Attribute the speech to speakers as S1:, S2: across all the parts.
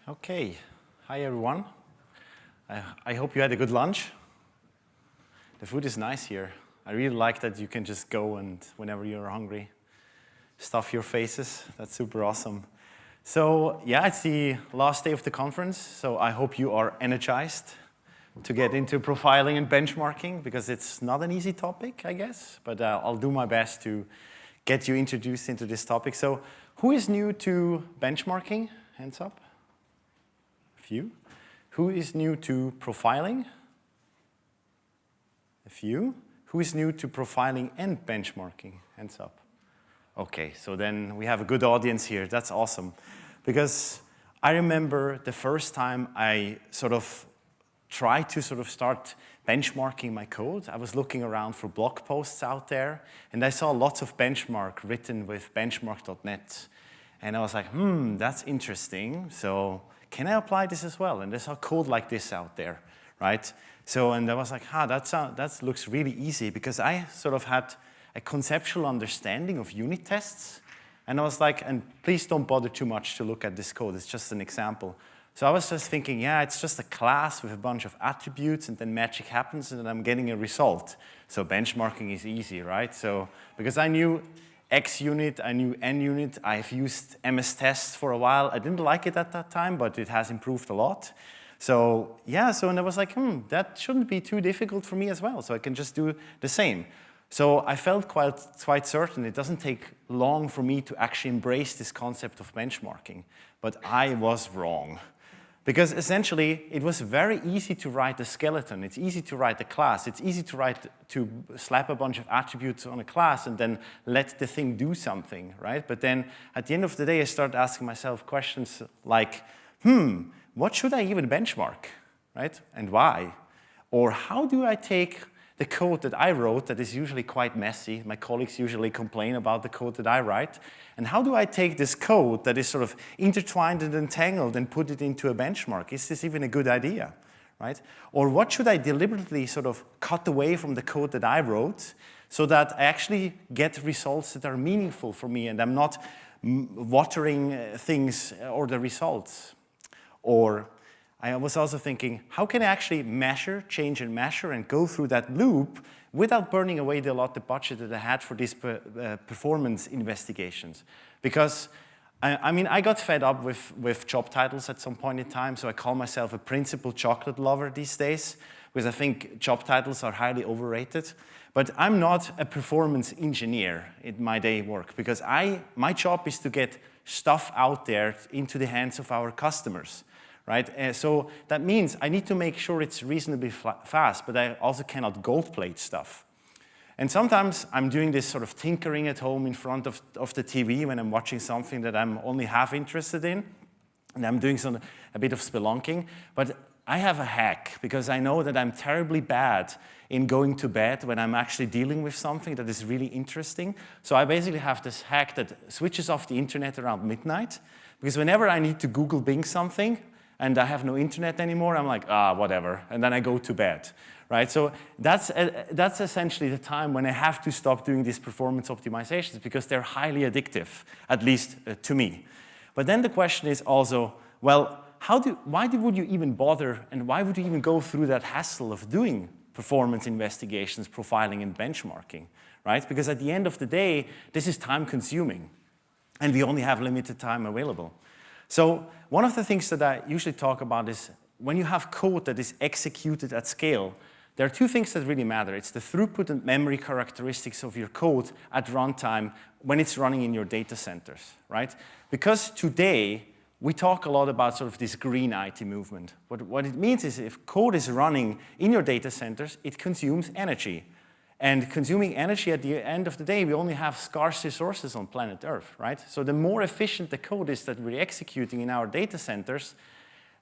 S1: Okay, hi everyone. I hope you had a good lunch. The food is nice here. I really like that you can just go and whenever you're hungry, stuff your faces. That's super awesome. So yeah, it's the last day of the conference, so I hope you are energized to get into profiling and benchmarking because it's not an easy topic, I guess, but I'll do my best to get you introduced into this topic. So who is new to benchmarking? Hands up. A few. Who is new to profiling? A few. Who is new to profiling and benchmarking? Hands up. Okay, so then we have a good audience here. That's awesome. Because I remember the first time I tried to start benchmarking my code. I was looking around for blog posts out there, and I saw lots of benchmark written with benchmark.net. And I was like, that's interesting. So can I apply this as well? And I saw code like this out there, right? So, and I was like, that looks really easy because I had a conceptual understanding of unit tests. And I was like, and please don't bother too much to look at this code. It's just an example. So I was just thinking, yeah, it's just a class with a bunch of attributes, and then magic happens, and then I'm getting a result. So benchmarking is easy, right? So because I knew X unit, I knew N unit. I've used MS tests for a while. I didn't like it at that time, but it has improved a lot. So yeah, and I was like, that shouldn't be too difficult for me as well. So I can just do the same. So I felt quite certain it doesn't take long for me to actually embrace this concept of benchmarking. But I was wrong. Because essentially, it was very easy to write a skeleton. It's easy to write a class. It's easy to slap a bunch of attributes on a class and then let the thing do something, right? But then at the end of the day, I started asking myself questions like, what should I even benchmark, right? And why? Or how do I take the code that I wrote that is usually quite messy? My colleagues usually complain about the code that I write. And how do I take this code that is intertwined and entangled and put it into a benchmark? Is this even a good idea, right? Or what should I deliberately cut away from the code that I wrote so that I actually get results that are meaningful for me and I'm not watering things or the results? Or I was also thinking, how can I actually measure, change and measure and go through that loop without burning away the budget that I had for these performance investigations? Because, I got fed up with job titles at some point in time, so I call myself a principal chocolate lover these days, because I think job titles are highly overrated. But I'm not a performance engineer in my day work, because my job is to get stuff out there into the hands of our customers. Right? So that means I need to make sure it's reasonably fast, but I also cannot gold plate stuff. And sometimes I'm doing this tinkering at home in front of the TV when I'm watching something that I'm only half interested in, and I'm doing a bit of spelunking. But I have a hack, because I know that I'm terribly bad in going to bed when I'm actually dealing with something that is really interesting. So I basically have this hack that switches off the internet around midnight, because whenever I need to Google Bing something, and I have no internet anymore, I'm like, whatever, and then I go to bed, right? So that's essentially the time when I have to stop doing these performance optimizations because they're highly addictive, at least to me. But then the question is also, well, why would you even bother, and why would you even go through that hassle of doing performance investigations, profiling, and benchmarking, right? Because at the end of the day, this is time consuming, and we only have limited time available. So one of the things that I usually talk about is when you have code that is executed at scale, there are two things that really matter. It's the throughput and memory characteristics of your code at runtime when it's running in your data centers, right? Because today, we talk a lot about this green IT movement. But what it means is if code is running in your data centers, it consumes energy. And consuming energy at the end of the day, we only have scarce resources on planet Earth, right? So the more efficient the code is that we're executing in our data centers,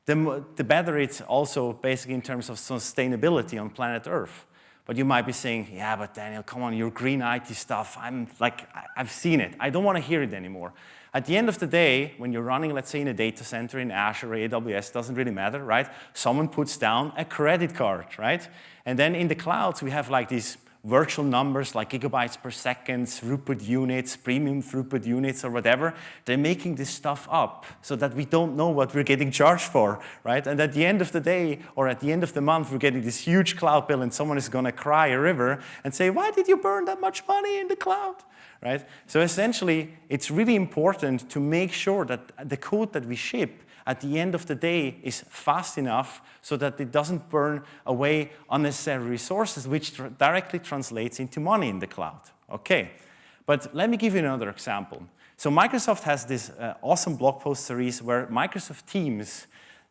S1: the better it's also basically in terms of sustainability on planet Earth. But you might be saying, yeah, but Daniel, come on, your green IT stuff, I've seen it. I don't want to hear it anymore. At the end of the day, when you're running, let's say, in a data center in Azure or AWS, doesn't really matter, right? Someone puts down a credit card, right? And then in the clouds, we have these virtual numbers like gigabytes per second, throughput units, premium throughput units, or whatever. They're making this stuff up so that we don't know what we're getting charged for, right? And at the end of the day, or at the end of the month, we're getting this huge cloud bill, and someone is going to cry a river and say, why did you burn that much money in the cloud? Right? So essentially, it's really important to make sure that the code that we ship at the end of the day is fast enough so that it doesn't burn away unnecessary resources, which directly translates into money in the cloud. Okay, but let me give you another example. So Microsoft has this awesome blog post series where Microsoft teams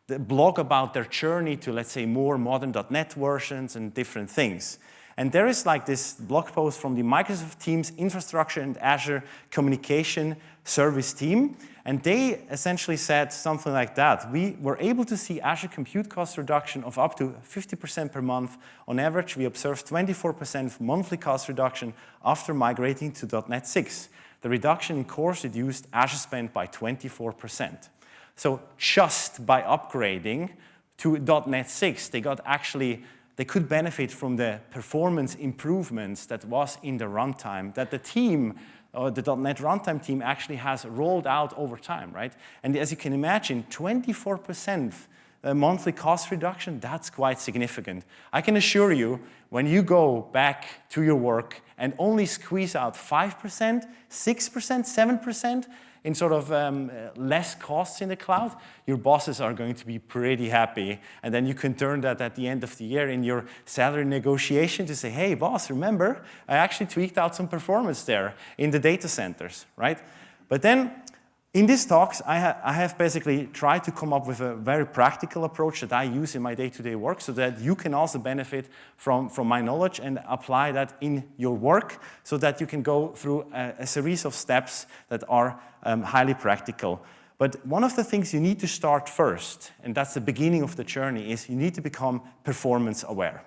S1: blog about their journey to, let's say, more modern .NET versions and different things. And there is like this blog post from the Microsoft Teams Infrastructure and Azure Communication Service team, and they essentially said something like that. We were able to see Azure compute cost reduction of up to 50% per month. On average, we observed 24% monthly cost reduction after migrating to .NET 6. The reduction in cores reduced Azure spend by 24%. So just by upgrading to .NET 6, they could benefit from the performance improvements that was in the runtime that the team, or the .NET runtime team, actually has rolled out over time, right? And as you can imagine, 24% monthly cost reduction, that's quite significant. I can assure you, when you go back to your work and only squeeze out 5%, 6%, 7%, in sort of less costs in the cloud, your bosses are going to be pretty happy. And then you can turn that at the end of the year in your salary negotiation to say, hey, boss, remember, I actually tweaked out some performance there in the data centers, right? But then in these talks, I have basically tried to come up with a very practical approach that I use in my day-to-day work so that you can also benefit from my knowledge and apply that in your work so that you can go through a series of steps that are highly practical. But one of the things you need to start first, and that's the beginning of the journey, is you need to become performance aware.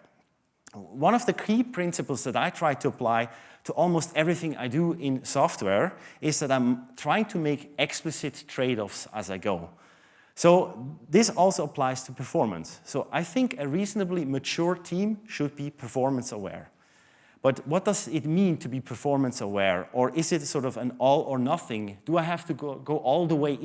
S1: One of the key principles that I try to apply to almost everything I do in software is that I'm trying to make explicit trade-offs as I go. So this also applies to performance. So I think a reasonably mature team should be performance aware. But what does it mean to be performance aware? Or is it sort of an all or nothing? Do I have to go all the way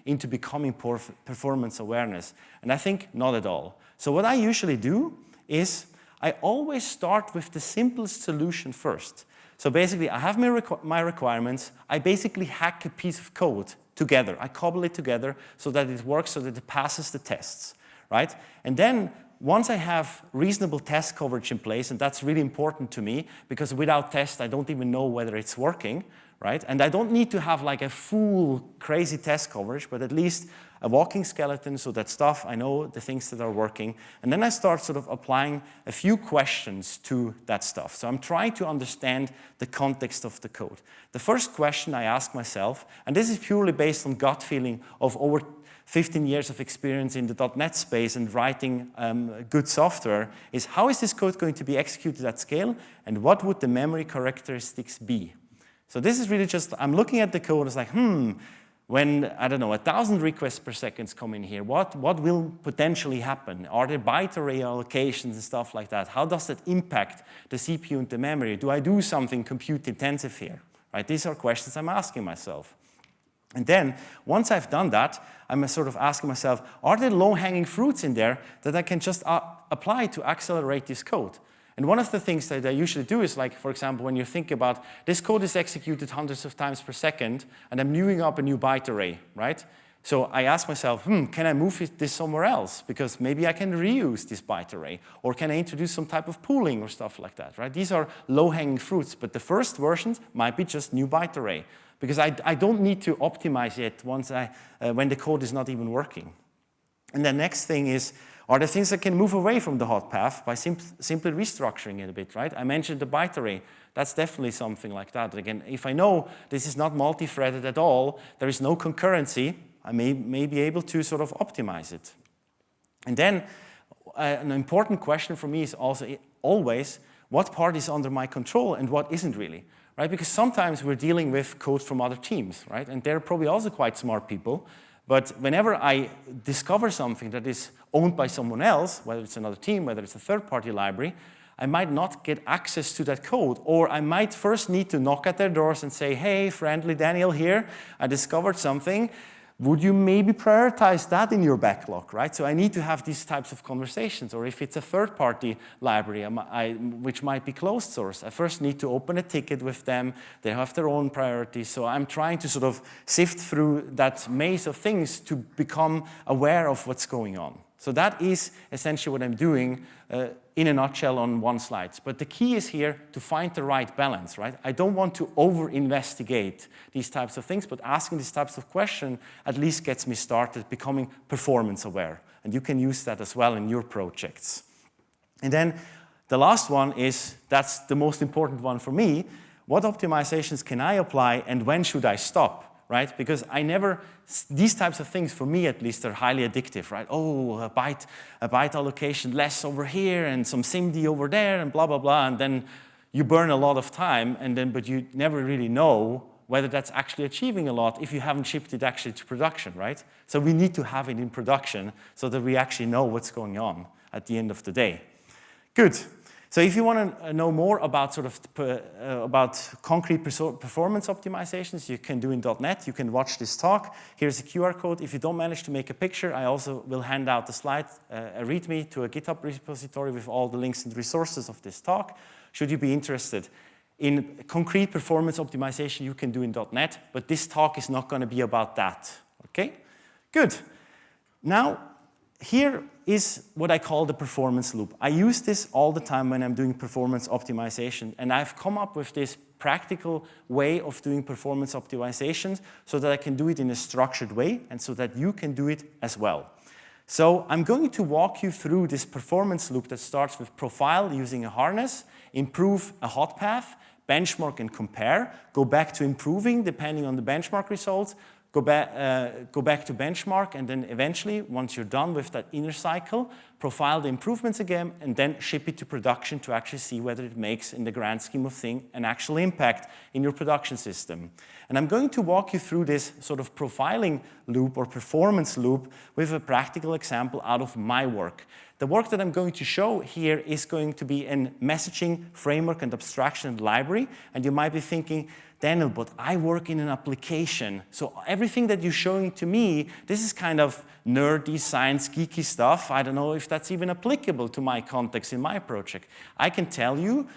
S1: into becoming performance awareness? And I think not at all. So what I usually do is I always start with the simplest solution first. So basically, I have my requirements. I basically hack a piece of code together. I cobble it together so that it works, so that it passes the tests, right? And then once I have reasonable test coverage in place, and that's really important to me, because without test, I don't even know whether it's working, right? And I don't need to have like a full crazy test coverage, but at least a walking skeleton so that I know the things that are working. And then I start sort of applying a few questions to that stuff. So I'm trying to understand the context of the code. The first question I ask myself, and this is purely based on gut feeling of over 15 years of experience in the .NET space and writing good software, is how is this code going to be executed at scale, and what would the memory characteristics be? So this is really just, I'm looking at the code, it's like, when, I don't know, 1,000 requests per second come in here, what will potentially happen? Are there byte array allocations and stuff like that? How does that impact the CPU and the memory? Do I do something compute intensive here? Right? These are questions I'm asking myself. And then, once I've done that, I'm sort of asking myself, are there low-hanging fruits in there that I can just apply to accelerate this code? And one of the things that I usually do is, like, for example, when you think about this code is executed hundreds of times per second, and I'm newing up a new byte array, right? So I ask myself, can I move this somewhere else? Because maybe I can reuse this byte array, or can I introduce some type of pooling or stuff like that, right? These are low-hanging fruits, but the first versions might be just new byte array, because I don't need to optimize it when the code is not even working. And the next thing is, are there things that can move away from the hot path by simply restructuring it a bit, right? I mentioned the byte array. That's definitely something like that. Again, if I know this is not multi-threaded at all, there is no concurrency, I may be able to sort of optimize it. And then an important question for me is also always, what part is under my control and what isn't really, right? Because sometimes we're dealing with code from other teams, right? And they're probably also quite smart people. But whenever I discover something that is owned by someone else, whether it's another team, whether it's a third-party library, I might not get access to that code, or I might first need to knock at their doors and say, hey, friendly Daniel here, I discovered something. Would you maybe prioritize that in your backlog, right? So I need to have these types of conversations. Or if it's a third-party library, which might be closed source, I first need to open a ticket with them. They have their own priorities. So I'm trying to sort of sift through that maze of things to become aware of what's going on. So that is essentially what I'm doing in a nutshell on one slide. But the key is here to find the right balance, right? I don't want to over-investigate these types of things, but asking these types of questions at least gets me started becoming performance aware. And you can use that as well in your projects. And then the last one is, that's the most important one for me, what optimizations can I apply and when should I stop? Right? Because these types of things, for me at least, are highly addictive, right? Oh, a byte allocation less over here and some SIMD over there and blah, blah, blah. And then you burn a lot of time, but you never really know whether that's actually achieving a lot if you haven't shipped it actually to production, right? So we need to have it in production so that we actually know what's going on at the end of the day. Good. So if you want to know more about about concrete performance optimizations, you can do in .NET. You can watch this talk. Here's a QR code. If you don't manage to make a picture, I also will hand out the slide, a README to a GitHub repository with all the links and resources of this talk. Should you be interested in concrete performance optimization, you can do in .NET, but this talk is not going to be about that. Okay? Good. Now, here is what I call the performance loop. I use this all the time when I'm doing performance optimization, and I've come up with this practical way of doing performance optimizations so that I can do it in a structured way and so that you can do it as well. So I'm going to walk you through this performance loop that starts with profile using a harness, improve a hot path, benchmark and compare, go back to improving depending on the benchmark results, go back to benchmark, and then eventually, once you're done with that inner cycle, profile the improvements again, and then ship it to production to actually see whether it makes, in the grand scheme of things, an actual impact in your production system. And I'm going to walk you through this sort of profiling loop or performance loop with a practical example out of my work. The work that I'm going to show here is going to be a messaging framework and abstraction library, and you might be thinking, Daniel, but I work in an application, so everything that you're showing to me, this is kind of nerdy, science, geeky stuff. I don't know if that's even applicable to my context in my project. I can tell you,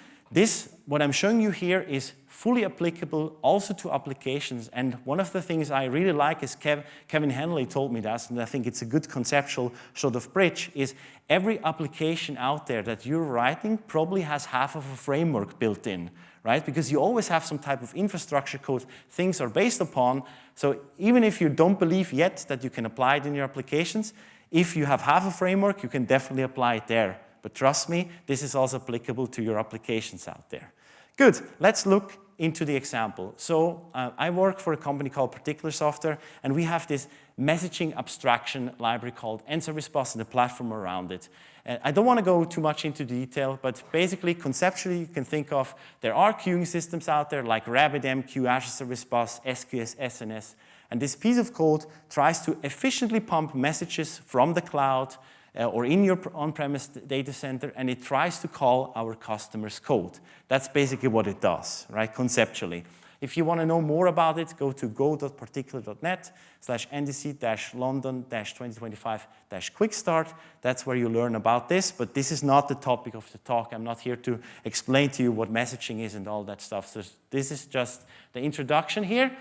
S1: what I'm showing you here is fully applicable also to applications. And one of the things I really like is Kevin Henley told me that, and I think it's a good conceptual sort of bridge, is every application out there that you're writing probably has half of a framework built in, right? Because you always have some type of infrastructure code things are based upon. So even if you don't believe yet that you can apply it in your applications, if you have half a framework, you can definitely apply it there. But trust me, this is also applicable to your applications out there. Good, let's look into the example. So I work for a company called Particular Software, and we have this messaging abstraction library called NServiceBus and the platform around it. I don't want to go too much into detail, but basically, conceptually, you can think of there are queuing systems out there like RabbitMQ, Azure Service Bus, SQS, SNS, and this piece of code tries to efficiently pump messages from the cloud or in your on-premise data center, and it tries to call our customer's code. That's basically what it does, right, conceptually. If you want to know more about it, go to go.particular.net/NDC-London-2025-quickstart. That's where you learn about this, but this is not the topic of the talk. I'm not here to explain to you what messaging is and all that stuff. So this is just the introduction here.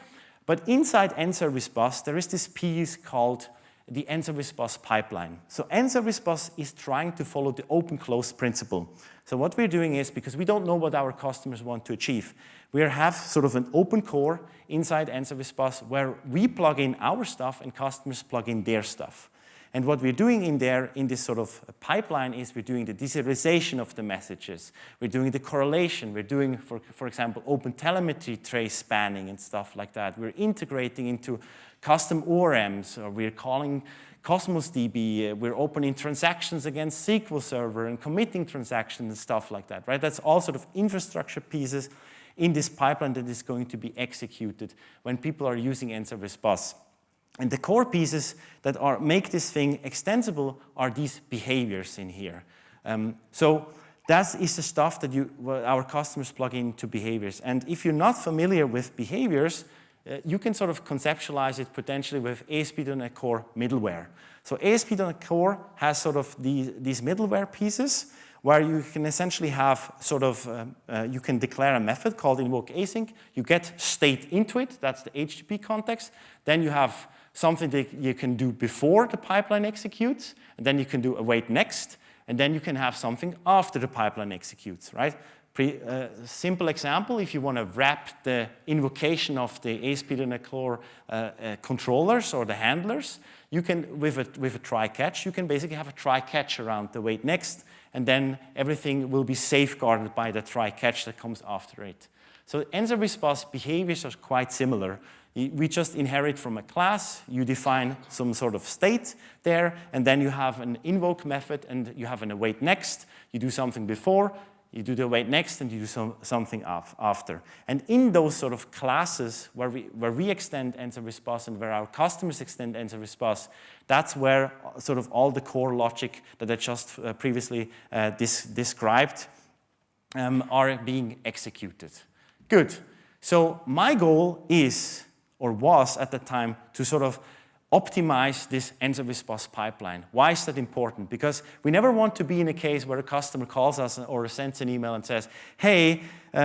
S1: But inside NServiceBus, there is this piece called the NServiceBus pipeline. So NServiceBus is trying to follow the open-close principle. So what we're doing is, because we don't know what our customers want to achieve, we have sort of an open core inside NServiceBus where we plug in our stuff and customers plug in their stuff. And what we're doing in there, in this sort of pipeline, is we're doing the deserialization of the messages. We're doing the correlation. We're doing, for example, open telemetry trace spanning and stuff like that. We're integrating into custom ORMs, or we're calling Cosmos DB. We're opening transactions against SQL Server and committing transactions and stuff like that, right? That's all sort of infrastructure pieces in this pipeline that is going to be executed when people are using NServiceBus. And the core pieces that make this thing extensible are these behaviors in here. So That is the stuff that our customers plug into behaviors. And if you're not familiar with behaviors, you can sort of conceptualize it potentially with ASP.NET Core middleware. So ASP.NET Core has sort of these middleware pieces where you can essentially have sort of, you can declare a method called invoke async. You get state into it, that's the HTTP context. Then you have something that you can do before the pipeline executes, and then you can do await next, and then you can have something after the pipeline executes, right? Simple example, if you want to wrap the invocation of the ASP.NET Core controllers or the handlers, you can, with a try-catch, you can basically have a try-catch around the wait next, and then everything will be safeguarded by the try-catch that comes after it. So answer response behaviors are quite similar. We just inherit from a class, you define some sort of state there, and then you have an invoke method, and you have an await next, you do something before, you do the await next, and you do something after. And in those sort of classes where we extend answer response and where our customers extend answer response, that's where sort of all the core logic that I just previously described are being executed. Good. So my goal is, or was at the time, to sort of optimize this answer response pipeline. Why is that important? Because we never want to be in a case where a customer calls us or sends an email and says, hey,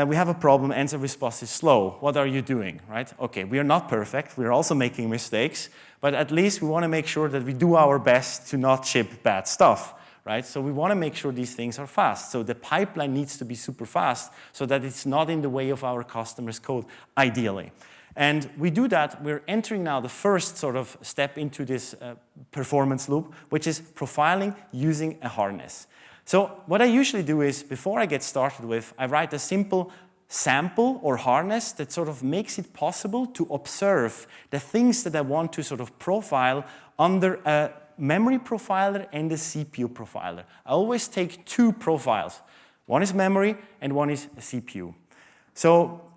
S1: we have a problem, answer response is slow. What are you doing, right? Okay, we are not perfect. We are also making mistakes. But at least we want to make sure that we do our best to not ship bad stuff, right? So we want to make sure these things are fast. So the pipeline needs to be super fast so that it's not in the way of our customers' code, ideally. And we do that, we're entering now the first sort of step into this performance loop, which is profiling using a harness. So what I usually do is, before I get started with, I write a simple sample or harness that sort of makes it possible to observe the things that I want to sort of profile under a memory profiler and a CPU profiler. I always take two profiles. One is memory and one is CPU. So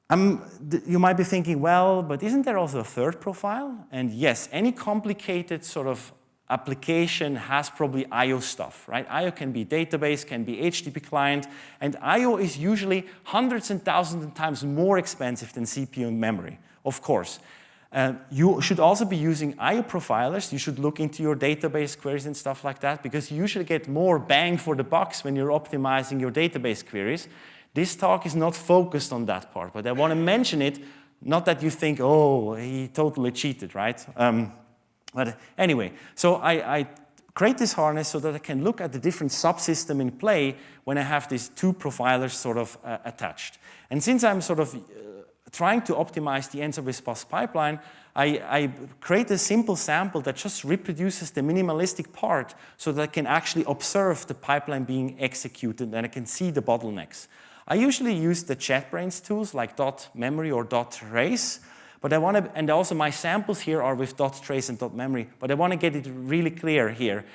S1: you might be thinking, well, but isn't there also a third profile? And yes, any complicated sort of application has probably I/O stuff, right? I/O can be database, can be HTTP client, and I/O is usually hundreds and thousands of times more expensive than CPU and memory, of course. You should also be using I/O profilers. You should look into your database queries and stuff like that, because you usually get more bang for the bucks when you're optimizing your database queries. This talk is not focused on that part, but I want to mention it, not that you think, oh, he totally cheated, right? But anyway, so I create this harness so that I can look at the different subsystem in play when I have these two profilers sort of attached. And since I'm sort of trying to optimize the answer response pipeline, I create a simple sample that just reproduces the minimalistic part so that I can actually observe the pipeline being executed and I can see the bottlenecks. I usually use the JetBrains tools like .memory or .trace, but I want to, and also my samples here are with .trace and .memory, but I want to get it really clear here.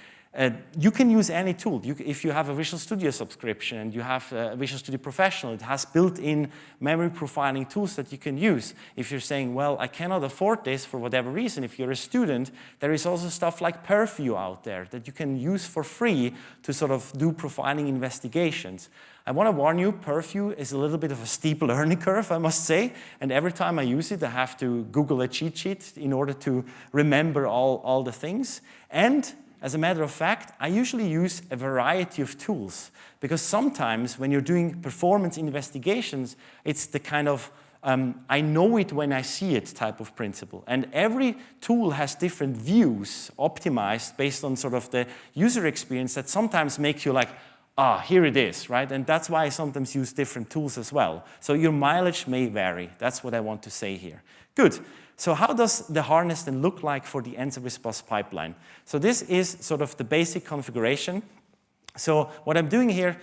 S1: You can use any tool. If you have a Visual Studio subscription and you have a Visual Studio Professional, it has built-in memory profiling tools that you can use. If you're saying, well, I cannot afford this for whatever reason, if you're a student, there is also stuff like Purview out there that you can use for free to sort of do profiling investigations. I want to warn you, Purview is a little bit of a steep learning curve, I must say, and every time I use it, I have to Google a cheat sheet in order to remember all the things. And as a matter of fact, I usually use a variety of tools, because sometimes when you're doing performance investigations, it's the kind of I know it when I see it type of principle. And every tool has different views optimized based on sort of the user experience that sometimes makes you like, here it is, right? And that's why I sometimes use different tools as well. So your mileage may vary. That's what I want to say here. Good. So how does the harness then look like for the answer response pipeline? So this is sort of the basic configuration. So what I'm doing here,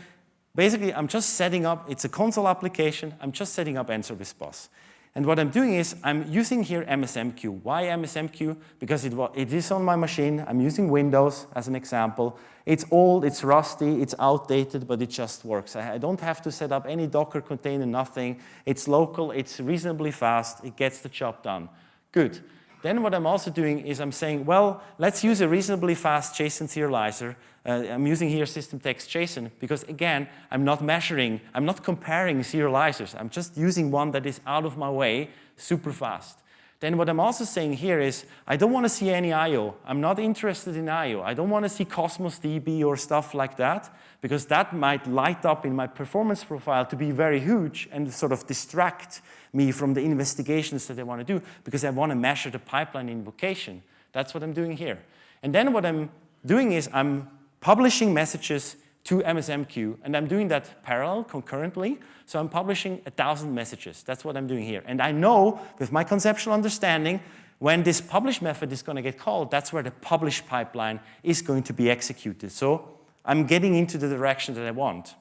S1: basically I'm just setting up, it's a console application, I'm just setting up answer response. And what I'm doing is I'm using here MSMQ. Why MSMQ? Because it is on my machine. I'm using Windows as an example. It's old, it's rusty, it's outdated, but it just works. I don't have to set up any Docker container, nothing. It's local, it's reasonably fast, it gets the job done. Good. then what I'm also doing is I'm saying, well, let's use a reasonably fast JSON serializer. I'm using here system text JSON because, again, I'm not measuring, I'm not comparing serializers. I'm just using one that is out of my way, super fast. Then what I'm also saying here is I don't want to see any I/O. I'm not interested in I/O. I don't want to see Cosmos DB or stuff like that because that might light up in my performance profile to be very huge and sort of distract me from the investigations that I want to do because I want to measure the pipeline invocation. That's what I'm doing here. And then what I'm doing is I'm publishing messages to MSMQ, and I'm doing that parallel, concurrently. So I'm publishing 1,000 messages. That's what I'm doing here. And I know, with my conceptual understanding, when this publish method is going to get called, that's where the publish pipeline is going to be executed. So I'm getting into the direction that I want.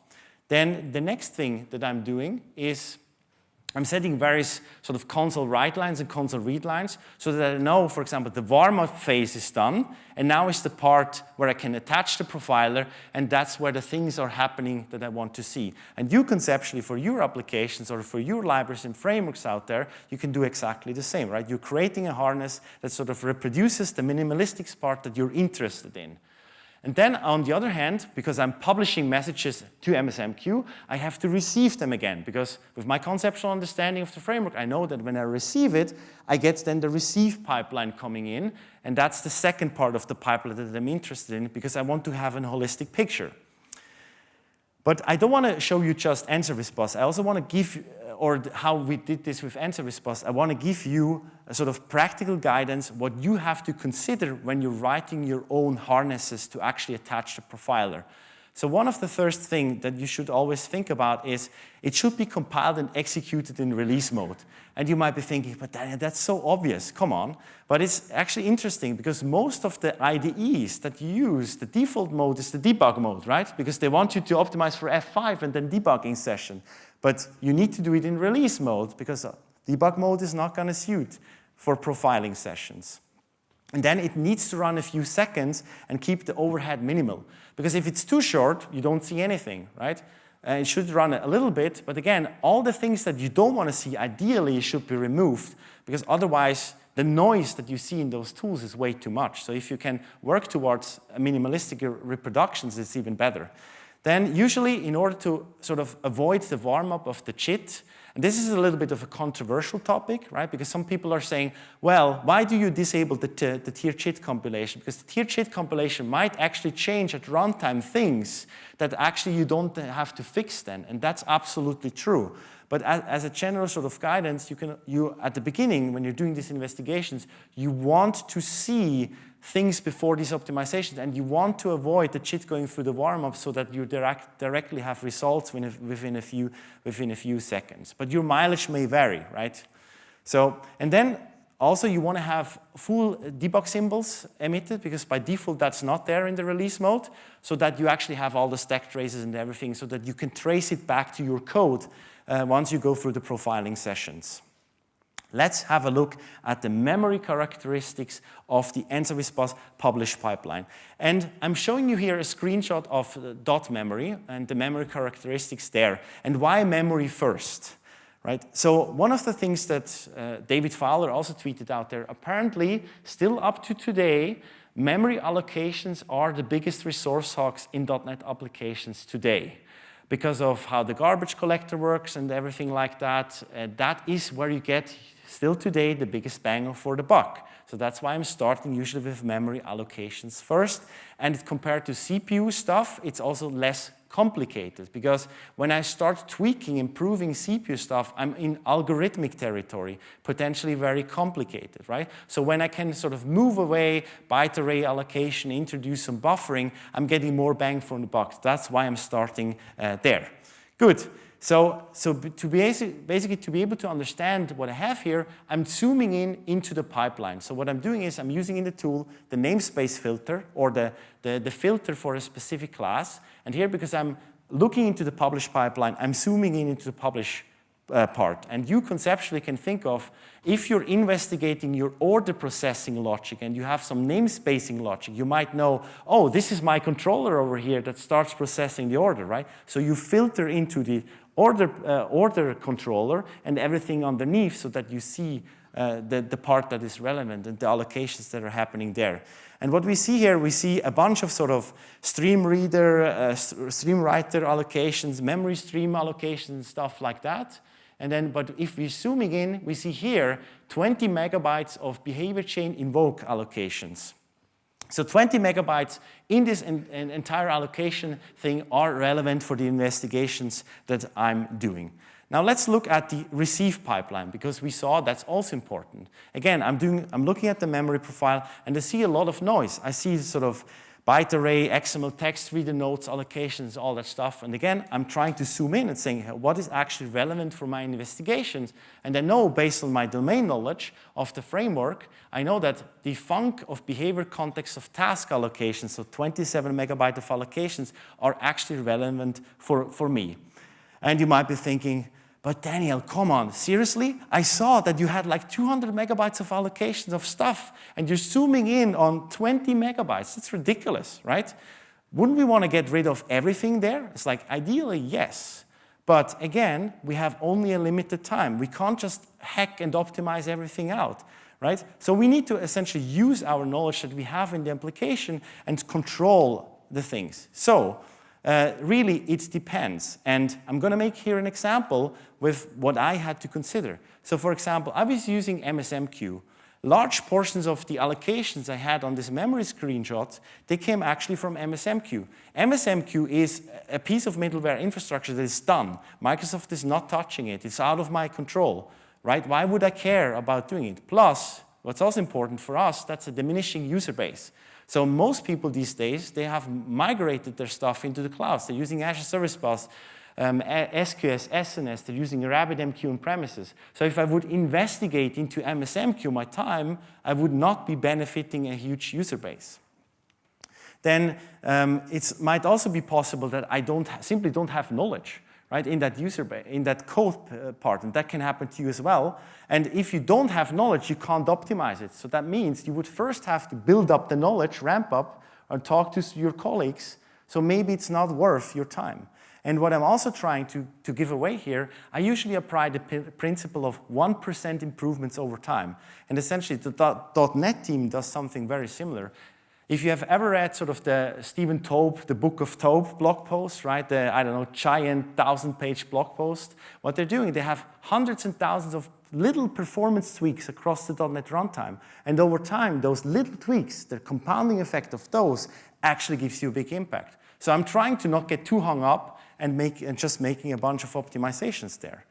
S1: Then the next thing that I'm doing is I'm setting various sort of console write lines and console read lines so that I know, for example, the warm-up phase is done, and now is the part where I can attach the profiler, and that's where the things are happening that I want to see. And you conceptually, for your applications or for your libraries and frameworks out there, you can do exactly the same, right? You're creating a harness that sort of reproduces the minimalistic part that you're interested in. And then, on the other hand, because I'm publishing messages to MSMQ, I have to receive them again, because with my conceptual understanding of the framework, I know that when I receive it, I get then the receive pipeline coming in, and that's the second part of the pipeline that I'm interested in, because I want to have a holistic picture. But I don't want to show you just answer response. I also want to give, or how we did this with answer response, I want to give you a sort of practical guidance, what you have to consider when you're writing your own harnesses to actually attach the profiler. So one of the first things that you should always think about is it should be compiled and executed in release mode. And you might be thinking, but Daniel, that's so obvious, come on. But it's actually interesting because most of the IDEs that you use, the default mode is the debug mode, right? Because they want you to optimize for F5 and then debugging session. But you need to do it in release mode because debug mode is not going to suit for profiling sessions. And then it needs to run a few seconds and keep the overhead minimal. Because if it's too short, you don't see anything, right? It should run a little bit, but again, all the things that you don't want to see, ideally, should be removed, because otherwise, the noise that you see in those tools is way too much. So if you can work towards minimalistic reproductions, it's even better. Then usually, in order to sort of avoid the warm-up of the JIT, and this is a little bit of a controversial topic, right? Because some people are saying, well, why do you disable the tier JIT compilation? Because the tier JIT compilation might actually change at runtime things that actually you don't have to fix then, and that's absolutely true. But as a general sort of guidance, you at the beginning, when you're doing these investigations, you want to see things before these optimizations, and you want to avoid the JIT going through the warm-up so that you directly have results within a few seconds. But your mileage may vary, right? So, and then also you want to have full debug symbols emitted, because by default that's not there in the release mode, so that you actually have all the stack traces and everything, so that you can trace it back to your code once you go through the profiling sessions. Let's have a look at the memory characteristics of the answer response publish pipeline. And I'm showing you here a screenshot of dot memory and the memory characteristics there. And why memory first? Right? So one of the things that David Fowler also tweeted out there, apparently still up to today, memory allocations are the biggest resource hogs in .NET applications today. Because of how the garbage collector works and everything like that, that is where you get still today the biggest bang for the buck. So that's why I'm starting usually with memory allocations first. And compared to CPU stuff, it's also less complicated, because when I start tweaking, improving CPU stuff, I'm in algorithmic territory, potentially very complicated, right? So when I can sort of move away byte array allocation, introduce some buffering, I'm getting more bang for the buck. That's why I'm starting there. Good. So basically to be able to understand what I have here, I'm zooming into the pipeline. So what I'm doing is I'm using in the tool the namespace filter, or the filter for a specific class. And here, because I'm looking into the publish pipeline, I'm zooming into the publish part. And you conceptually can think of, if you're investigating your order processing logic and you have some namespacing logic, you might know, oh, this is my controller over here that starts processing the order, right? So you filter into the order controller and everything underneath, so that you see the part that is relevant and the allocations that are happening there. And what we see here, we see a bunch of sort of stream writer allocations, memory stream allocations, stuff like that. And then, but if we're zooming in, we see here 20 megabytes of behavior chain invoke allocations. So 20 megabytes in this entire allocation thing are relevant for the investigations that I'm doing. Now let's look at the receive pipeline, because we saw that's also important. Again, I'm looking at the memory profile, and I see a lot of noise. I see sort of byte array, XML text reader nodes, allocations, all that stuff. And again, I'm trying to zoom in and saying, what is actually relevant for my investigations? And I know, based on my domain knowledge of the framework, I know that the func of behavior context of task allocations, so 27 megabytes of allocations, are actually relevant for me. And you might be thinking, but Daniel, come on, seriously? I saw that you had like 200 megabytes of allocations of stuff, and you're zooming in on 20 megabytes. That's ridiculous, right? Wouldn't we want to get rid of everything there? It's like, ideally, yes. But again, we have only a limited time. We can't just hack and optimize everything out, right? So we need to essentially use our knowledge that we have in the application and control the things. So really, it depends. And I'm going to make here an example with what I had to consider. So for example, I was using MSMQ. Large portions of the allocations I had on this memory screenshot, they came actually from MSMQ. MSMQ is a piece of middleware infrastructure that is done. Microsoft is not touching it. It's out of my control, right? Why would I care about doing it? Plus, what's also important for us, that's a diminishing user base. So most people these days, they have migrated their stuff into the clouds. They're using Azure Service Bus, SQS, SNS, they're using RabbitMQ on premises. So if I would investigate into MSMQ my time, I would not be benefiting a huge user base. Then it might also be possible that I simply don't have knowledge, right, in that user base, in that code part, and that can happen to you as well. And if you don't have knowledge, you can't optimize it. So that means you would first have to build up the knowledge, ramp up, and talk to your colleagues. So maybe it's not worth your time. And what I'm also trying to give away here, I usually apply the principle of 1% improvements over time. And essentially, the .NET team does something very similar. If you have ever read sort of the Stephen Tobe, the Book of Tobe blog post, right? The, I don't know, giant 1,000-page blog post. What they're doing, they have hundreds and thousands of little performance tweaks across the .NET runtime. And over time, those little tweaks, the compounding effect of those actually gives you a big impact. So I'm trying to not get too hung up and just making a bunch of optimizations there.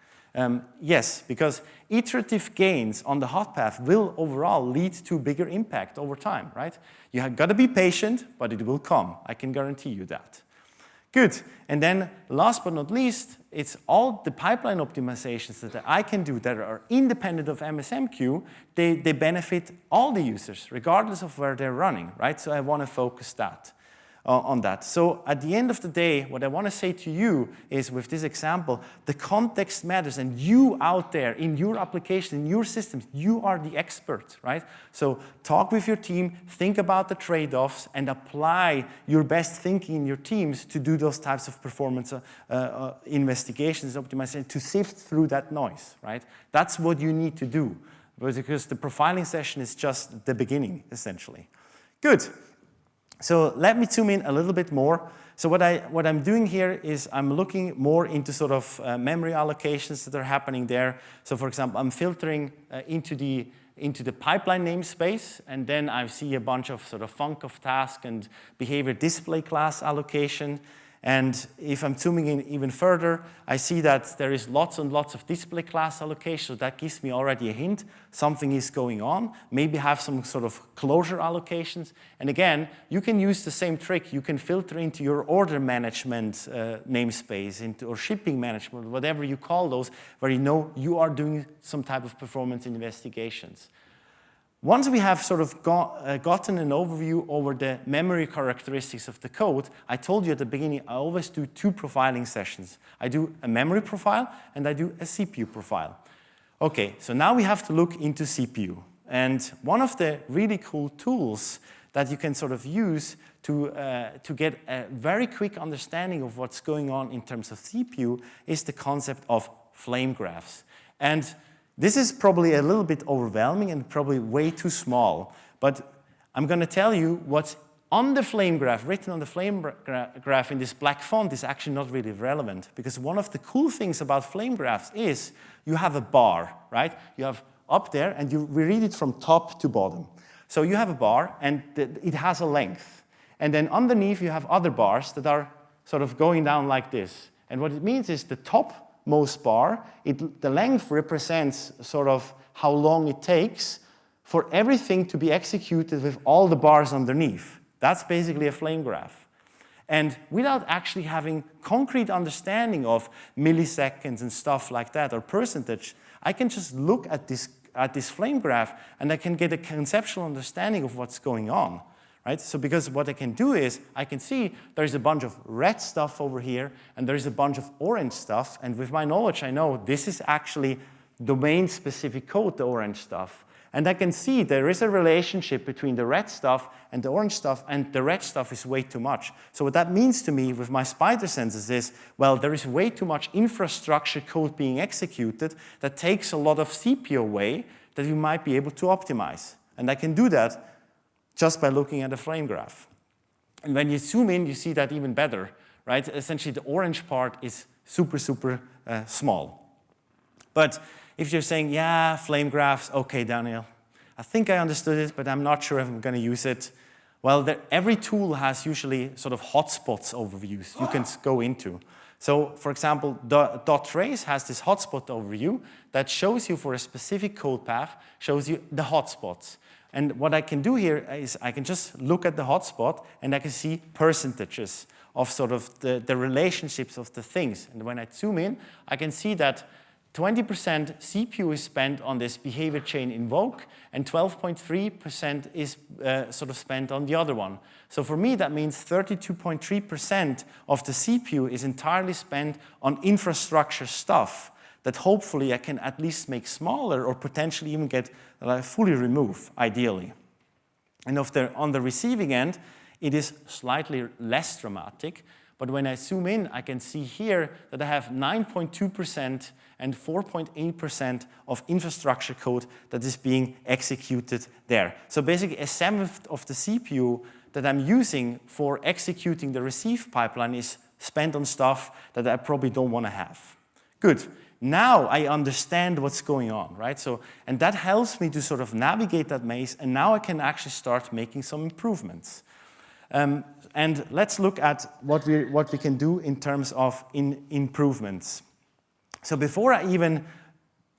S1: Yes, because iterative gains on the hot path will overall lead to bigger impact over time, right? You have got to be patient, but it will come. I can guarantee you that. Good. And then last but not least, it's all the pipeline optimizations that I can do that are independent of MSMQ. They benefit all the users, regardless of where they're running, right? So I want to focus on that. So at the end of the day, what I want to say to you is, with this example, the context matters, and you out there in your application, in your systems, you are the expert, right? So talk with your team, think about the trade-offs, and apply your best thinking in your teams to do those types of performance investigations, optimization, to sift through that noise, right? That's what you need to do, because the profiling session is just the beginning, essentially. Good. So let me zoom in a little bit more. So what I'm doing here is I'm looking more into sort of memory allocations that are happening there. So for example, I'm filtering into the pipeline namespace, and then I see a bunch of sort of func of task and behavior display class allocation. And if I'm zooming in even further, I see that there is lots and lots of display class allocation. So that gives me already a hint. Something is going on. Maybe have some sort of closure allocations. And again, you can use the same trick. You can filter into your order management namespace, or shipping management, whatever you call those, where you know you are doing some type of performance investigations. Once we have sort of gotten an overview over the memory characteristics of the code, I told you at the beginning, I always do 2 profiling sessions. I do a memory profile, and I do a CPU profile. Okay, so now we have to look into CPU. And one of the really cool tools that you can sort of use to get a very quick understanding of what's going on in terms of CPU is the concept of flame graphs. And This is probably a little bit overwhelming and probably way too small, but I'm going to tell you what's on the flame graph, written on the flame graph in this black font is actually not really relevant, because one of the cool things about flame graphs is you have a bar, right? You have up there, and we read it from top to bottom. So you have a bar, and it has a length. And then underneath, you have other bars that are sort of going down like this. And what it means is the topmost bar, the length represents sort of how long it takes for everything to be executed with all the bars underneath. That's basically a flame graph. And without actually having concrete understanding of milliseconds and stuff like that, or percentage, I can just look at this flame graph, and I can get a conceptual understanding of what's going on. Right? So because what I can do is, I can see there's a bunch of red stuff over here, and there's a bunch of orange stuff, and with my knowledge, I know this is actually domain-specific code, the orange stuff. And I can see there is a relationship between the red stuff and the orange stuff, and the red stuff is way too much. So what that means to me with my spider senses is, well, there is way too much infrastructure code being executed that takes a lot of CPU away that we might be able to optimize. And I can do that just by looking at the flame graph. And when you zoom in, you see that even better, right? Essentially, the orange part is super, super small. But if you're saying, yeah, flame graphs, okay, Daniel, I think I understood it, but I'm not sure if I'm going to use it. Well, every tool has usually sort of hotspots overviews you can go into. So, for example, .trace has this hotspot overview that shows you for a specific code path, shows you the hotspots. And what I can do here is I can just look at the hotspot, and I can see percentages of sort of the relationships of the things. And when I zoom in, I can see that 20% CPU is spent on this behavior chain invoke, and 12.3% is sort of spent on the other one. So for me, that means 32.3% of the CPU is entirely spent on infrastructure stuff that hopefully I can at least make smaller, or potentially even get fully remove, ideally. And on the receiving end, it is slightly less dramatic. But when I zoom in, I can see here that I have 9.2% and 4.8% of infrastructure code that is being executed there. So basically, a seventh of the CPU that I'm using for executing the receive pipeline is spent on stuff that I probably don't want to have. Good. Now I understand what's going on, right? And that helps me to sort of navigate that maze, and now I can actually start making some improvements. And let's look at what we can do in terms of improvements. So before I even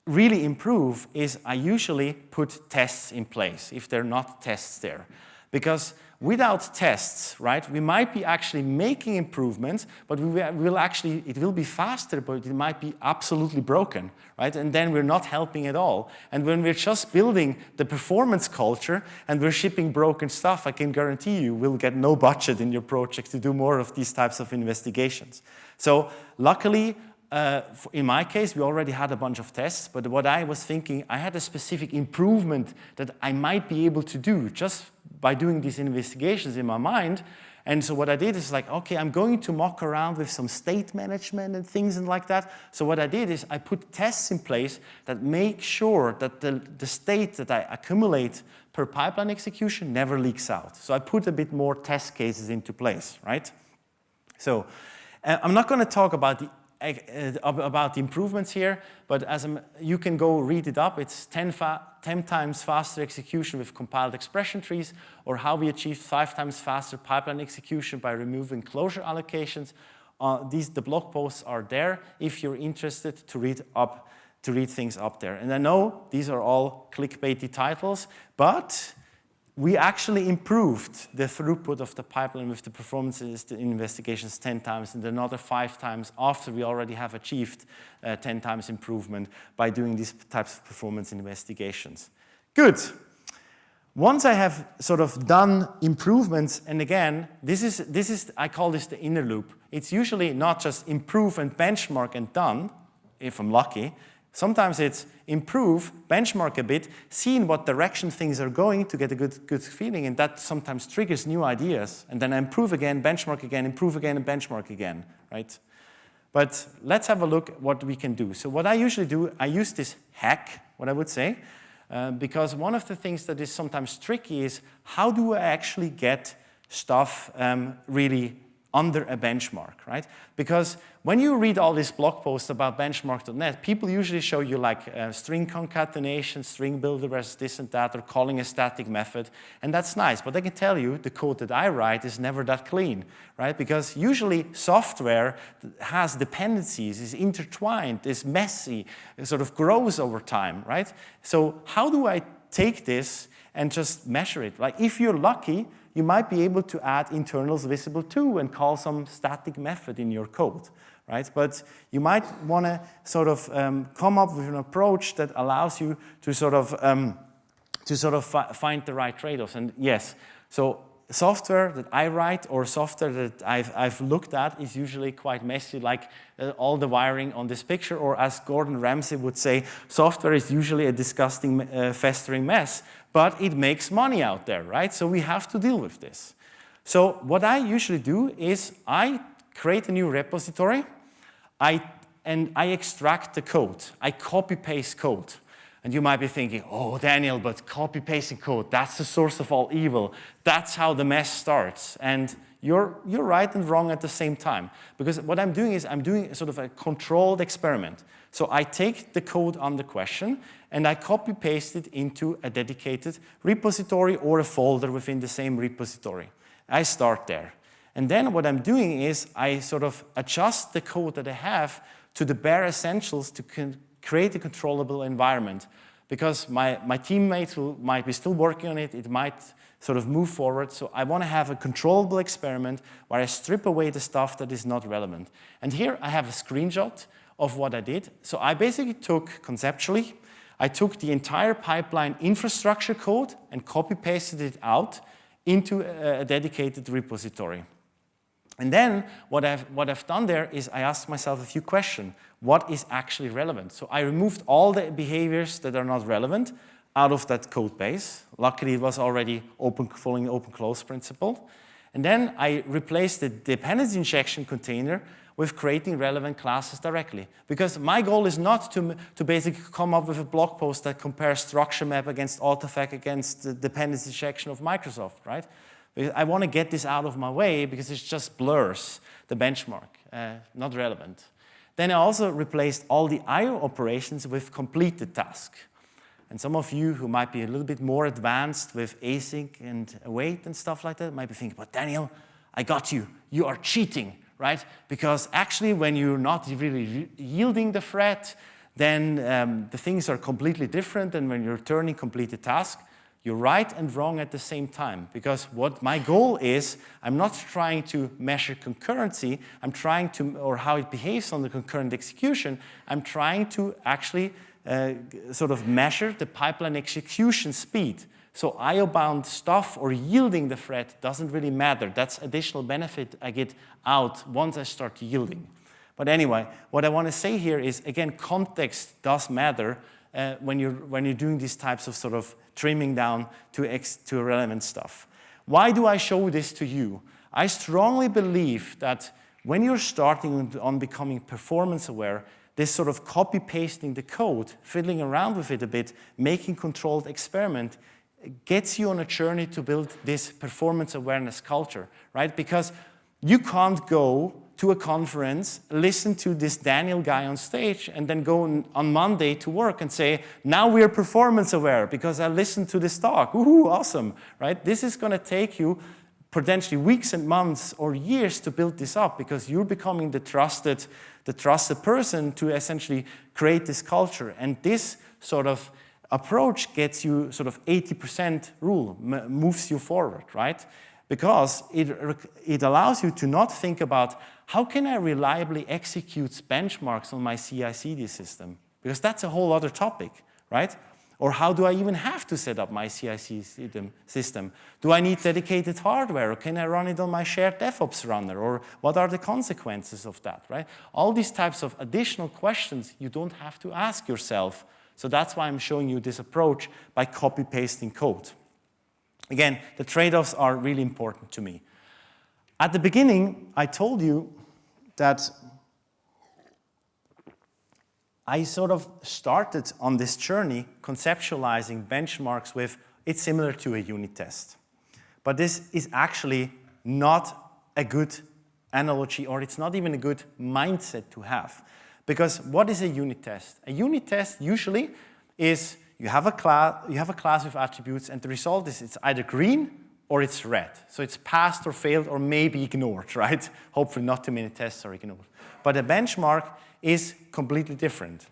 S1: really improve, I usually put tests in place, if there are not tests there. Because without tests, right, we might be actually making improvements, but it will be faster, but it might be absolutely broken, right? And then we're not helping at all. And when we're just building the performance culture and we're shipping broken stuff, I can guarantee you will get no budget in your project to do more of these types of investigations. So luckily, in my case, we already had a bunch of tests, but what I was thinking, I had a specific improvement that I might be able to do just by doing these investigations in my mind. And so what I did is like, okay, I'm going to mock around with some state management and things and like that. So what I did is I put tests in place that make sure that the state that I accumulate per pipeline execution never leaks out. So I put a bit more test cases into place, right? So I'm not going to talk about the improvements here, but you can go read it up. It's 10 times faster execution with compiled expression trees, or how we achieved 5 times faster pipeline execution by removing closure allocations. The blog posts are there if you're interested to read things up there. And I know these are all clickbaity titles, but we actually improved the throughput of the pipeline with the performance investigations 10 times, and another 5 times after we already have achieved 10 times improvement by doing these types of performance investigations. Good. Once I have sort of done improvements, and again, I call this the inner loop. It's usually not just improve and benchmark and done, if I'm lucky. Sometimes it's improve, benchmark a bit, see in what direction things are going to get a good feeling, and that sometimes triggers new ideas. And then I improve again, benchmark again, improve again, and benchmark again, right? But let's have a look at what we can do. So what I usually do, I use this hack, what I would say, because one of the things that is sometimes tricky is how do I actually get stuff really under a benchmark, right? Because when you read all these blog posts about benchmark.net, people usually show you like string concatenation, string builder versus this and that, or calling a static method, and that's nice. But I can tell you the code that I write is never that clean, right? Because usually software has dependencies, is intertwined, is messy, it sort of grows over time, right? So how do I take this and just measure it? Like if you're lucky, you might be able to add internals visible too and call some static method in your code, right? But you might want to sort of come up with an approach that allows you to sort of find the right trade-offs. And yes, so software that I write or software that I've looked at is usually quite messy, like all the wiring on this picture, or as Gordon Ramsay would say, software is usually a disgusting, festering mess, but it makes money out there, right? So we have to deal with this. So what I usually do is I create a new repository, and I extract the code. I copy-paste code. And you might be thinking, oh, Daniel, but copy-pasting code, that's the source of all evil. That's how the mess starts. And you're right and wrong at the same time. Because what I'm doing is I'm doing sort of a controlled experiment. So I take the code under question, and I copy-paste it into a dedicated repository or a folder within the same repository. I start there. And then what I'm doing is I sort of adjust the code that I have to the bare essentials to create a controllable environment, because my teammates might be still working on it, it might sort of move forward, so I want to have a controllable experiment where I strip away the stuff that is not relevant. And here I have a screenshot of what I did. So I basically took, conceptually, I took the entire pipeline infrastructure code and copy-pasted it out into a dedicated repository. And then what I've done there is I asked myself a few questions. What is actually relevant? So I removed all the behaviors that are not relevant out of that code base. Luckily, it was already following the open-close principle. And then I replaced the dependency injection container with creating relevant classes directly. Because my goal is not to basically come up with a blog post that compares structure map against artifact against the dependency injection of Microsoft, right? Because I want to get this out of my way because it just blurs the benchmark, not relevant. Then I also replaced all the I/O operations with completed task. And some of you who might be a little bit more advanced with async and await and stuff like that might be thinking, but Daniel, I got you. You are cheating, right? Because actually when you're not really yielding the thread, then the things are completely different than when you're turning completed task. You're right and wrong at the same time, because what my goal is, I'm not trying to measure concurrency, I'm trying to, or how it behaves on the concurrent execution, I'm trying to actually sort of measure the pipeline execution speed. So IO-bound stuff or yielding the thread doesn't really matter. That's additional benefit I get out once I start yielding. But anyway, what I want to say here is, again, context does matter when you're doing these types of sort of trimming down to relevant stuff. Why do I show this to you? I strongly believe that when you're starting on becoming performance aware, this sort of copy-pasting the code, fiddling around with it a bit, making controlled experiment, gets you on a journey to build this performance awareness culture, right? Because you can't go to a conference, listen to this Daniel guy on stage, and then go on Monday to work and say, now we're performance aware because I listened to this talk. Ooh, awesome, right? This is going to take you potentially weeks and months or years to build this up because you're becoming the trusted person to essentially create this culture. And this sort of approach gets you sort of 80% rule, moves you forward, right? Because it allows you to not think about how can I reliably execute benchmarks on my CI/CD system? Because that's a whole other topic, right? Or how do I even have to set up my CI/CD system? Do I need dedicated hardware, or can I run it on my shared DevOps runner? Or what are the consequences of that, right? All these types of additional questions you don't have to ask yourself. So that's why I'm showing you this approach by copy-pasting code. Again, the trade-offs are really important to me. At the beginning, I told you that I sort of started on this journey conceptualizing benchmarks with, it's similar to a unit test. But this is actually not a good analogy, or it's not even a good mindset to have. Because what is a unit test? A unit test usually is you have a class with attributes, and the result is it's either green or it's red. So it's passed or failed or maybe ignored, right? Hopefully not too many tests are ignored. But a benchmark is completely different.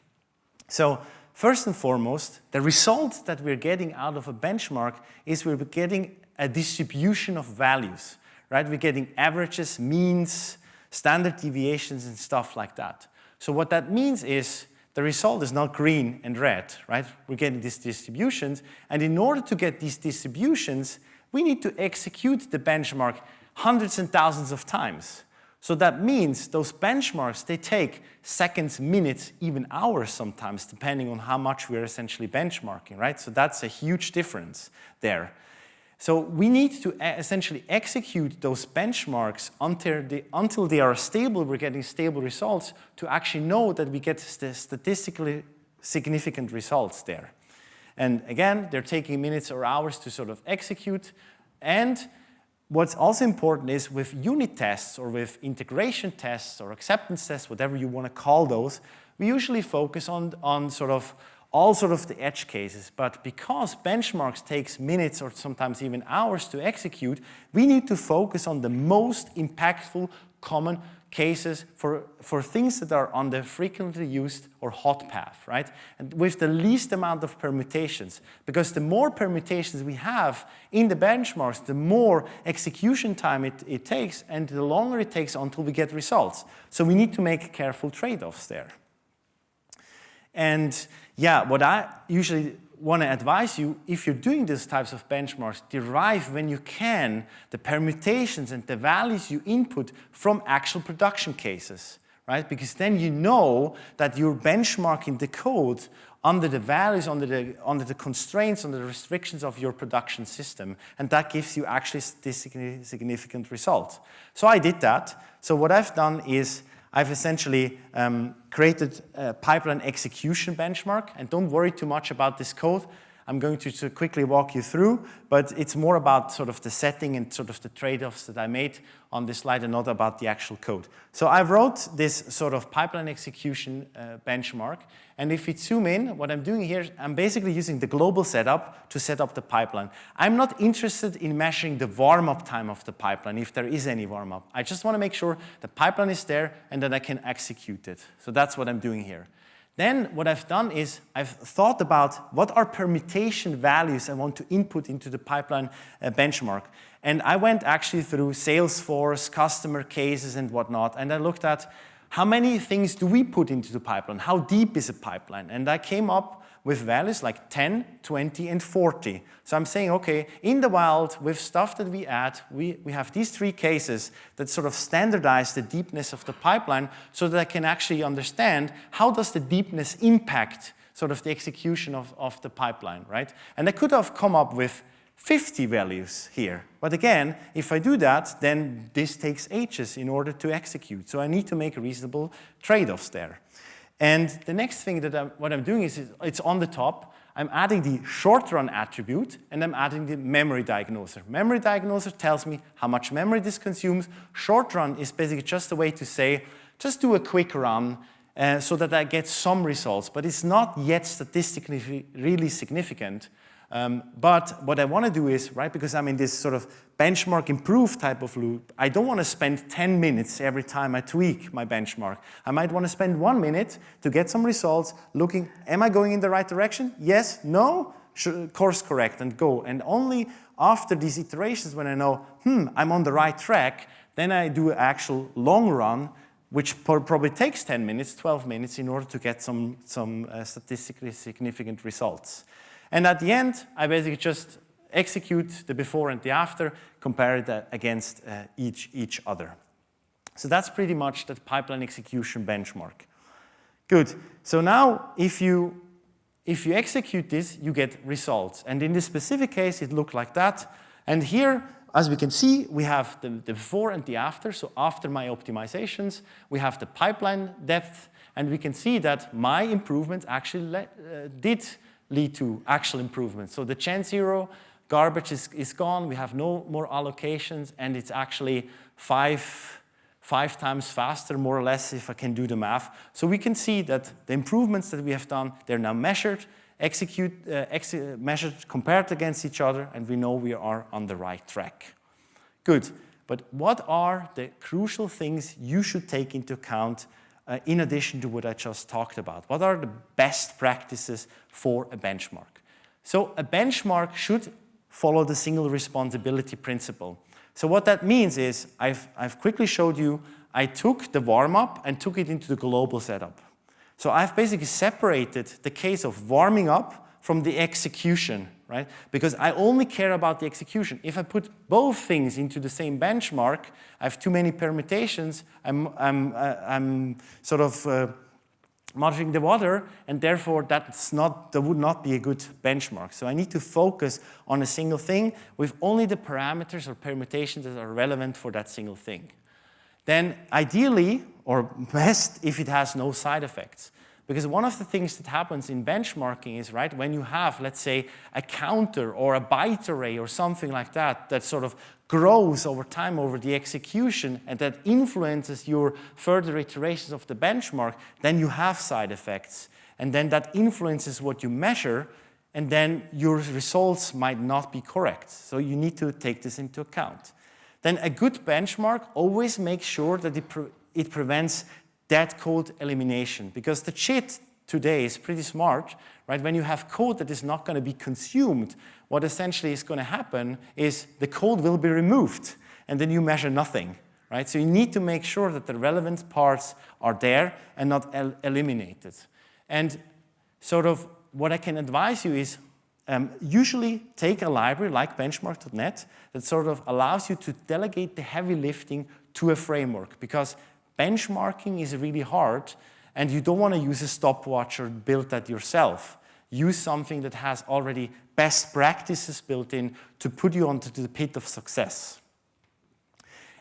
S1: So first and foremost, the result that we're getting out of a benchmark is we're getting a distribution of values, right? We're getting averages, means, standard deviations, and stuff like that. So what that means is the result is not green and red, right? We're getting these distributions, and in order to get these distributions, we need to execute the benchmark hundreds and thousands of times. So that means those benchmarks, they take seconds, minutes, even hours sometimes, depending on how much we're essentially benchmarking, right? So that's a huge difference there. So we need to essentially execute those benchmarks until they are stable, we're getting stable results, to actually know that we get the statistically significant results there. And again, they're taking minutes or hours to sort of execute. And what's also important is with unit tests or with integration tests or acceptance tests, whatever you want to call those, we usually focus on sort of all sort of the edge cases. But because benchmarks takes minutes or sometimes even hours to execute, we need to focus on the most impactful common cases for things that are on the frequently used or hot path, right? And with the least amount of permutations. Because the more permutations we have in the benchmarks, the more execution time it takes, and the longer it takes until we get results. So we need to make careful trade-offs there. And yeah, what I usually want to advise you, if you're doing these types of benchmarks, derive when you can the permutations and the values you input from actual production cases, right? Because then you know that you're benchmarking the code under the values, under the constraints, under the restrictions of your production system, and that gives you actually statistically significant results. So I did that. So what I've done is I've essentially created a pipeline execution benchmark, and don't worry too much about this code. I'm going to quickly walk you through, but it's more about sort of the setting and sort of the trade-offs that I made on this slide and not about the actual code. So I wrote this sort of pipeline execution benchmark, and if we zoom in, what I'm doing here, I'm basically using the global setup to set up the pipeline. I'm not interested in measuring the warm-up time of the pipeline, if there is any warm-up. I just want to make sure the pipeline is there and that I can execute it. So that's what I'm doing here. Then what I've done is I've thought about what are permutation values I want to input into the pipeline benchmark. And I went actually through Salesforce, customer cases and whatnot, and I looked at how many things do we put into the pipeline? How deep is a pipeline? And I came up with values like 10, 20, and 40. So I'm saying, okay, in the wild, with stuff that we add, we have these three cases that sort of standardize the deepness of the pipeline so that I can actually understand how does the deepness impact sort of the execution of the pipeline, right? And I could have come up with 50 values here. But again, if I do that, then this takes ages in order to execute. So I need to make reasonable trade-offs there. And the next thing that what I'm doing is it's on the top. I'm adding the short-run attribute, and I'm adding the memory diagnoser. Memory diagnoser tells me how much memory this consumes. Short-run is basically just a way to say, just do a quick run so that I get some results. But it's not yet statistically really significant. But what I want to do is, right, because I'm in this sort of benchmark improve type of loop, I don't want to spend 10 minutes every time I tweak my benchmark. I might want to spend 1 minute to get some results, looking, am I going in the right direction? Yes, no, course correct, and go. And only after these iterations, when I know, I'm on the right track, then I do an actual long run, which probably takes 10 minutes, 12 minutes in order to get some statistically significant results. And at the end, I basically just execute the before and the after, compare it against each other. So that's pretty much the pipeline execution benchmark. Good. So now, if you execute this, you get results. And in this specific case, it looked like that. And here, as we can see, we have the before and the after. So after my optimizations, we have the pipeline depth. and we can see that my improvements actually did lead to actual improvements. So the Gen 0 garbage is gone, we have no more allocations, and it's actually five times faster, more or less, if I can do the math. So we can see that the improvements that we have done, they're now measured, measured, compared against each other, and we know we are on the right track. Good, but what are the crucial things you should take into account in addition to what I just talked about? What are the best practices for a benchmark? So a benchmark should follow the single responsibility principle. So what that means is, I've quickly showed you, I took the warm-up and took it into the global setup. So I've basically separated the case of warming up from the execution, right? Because I only care about the execution. If I put both things into the same benchmark, I have too many permutations, I'm sort of muddying the water, and therefore that would not be a good benchmark. So I need to focus on a single thing with only the parameters or permutations that are relevant for that single thing. Then ideally, or best, if it has no side effects. Because one of the things that happens in benchmarking is, right, when you have, let's say, a counter or a byte array or something like that, that sort of grows over time over the execution and that influences your further iterations of the benchmark, then you have side effects. And then that influences what you measure, and then your results might not be correct. So you need to take this into account. Then a good benchmark always makes sure that it prevents dead code elimination, because the cheat today is pretty smart, right? When you have code that is not going to be consumed, what essentially is going to happen is the code will be removed, and then you measure nothing, right? So you need to make sure that the relevant parts are there and not eliminated. And sort of what I can advise you is usually take a library like benchmark.net that sort of allows you to delegate the heavy lifting to a framework, because benchmarking is really hard, and you don't want to use a stopwatch or build that yourself. Use something that has already best practices built in to put you onto the pit of success.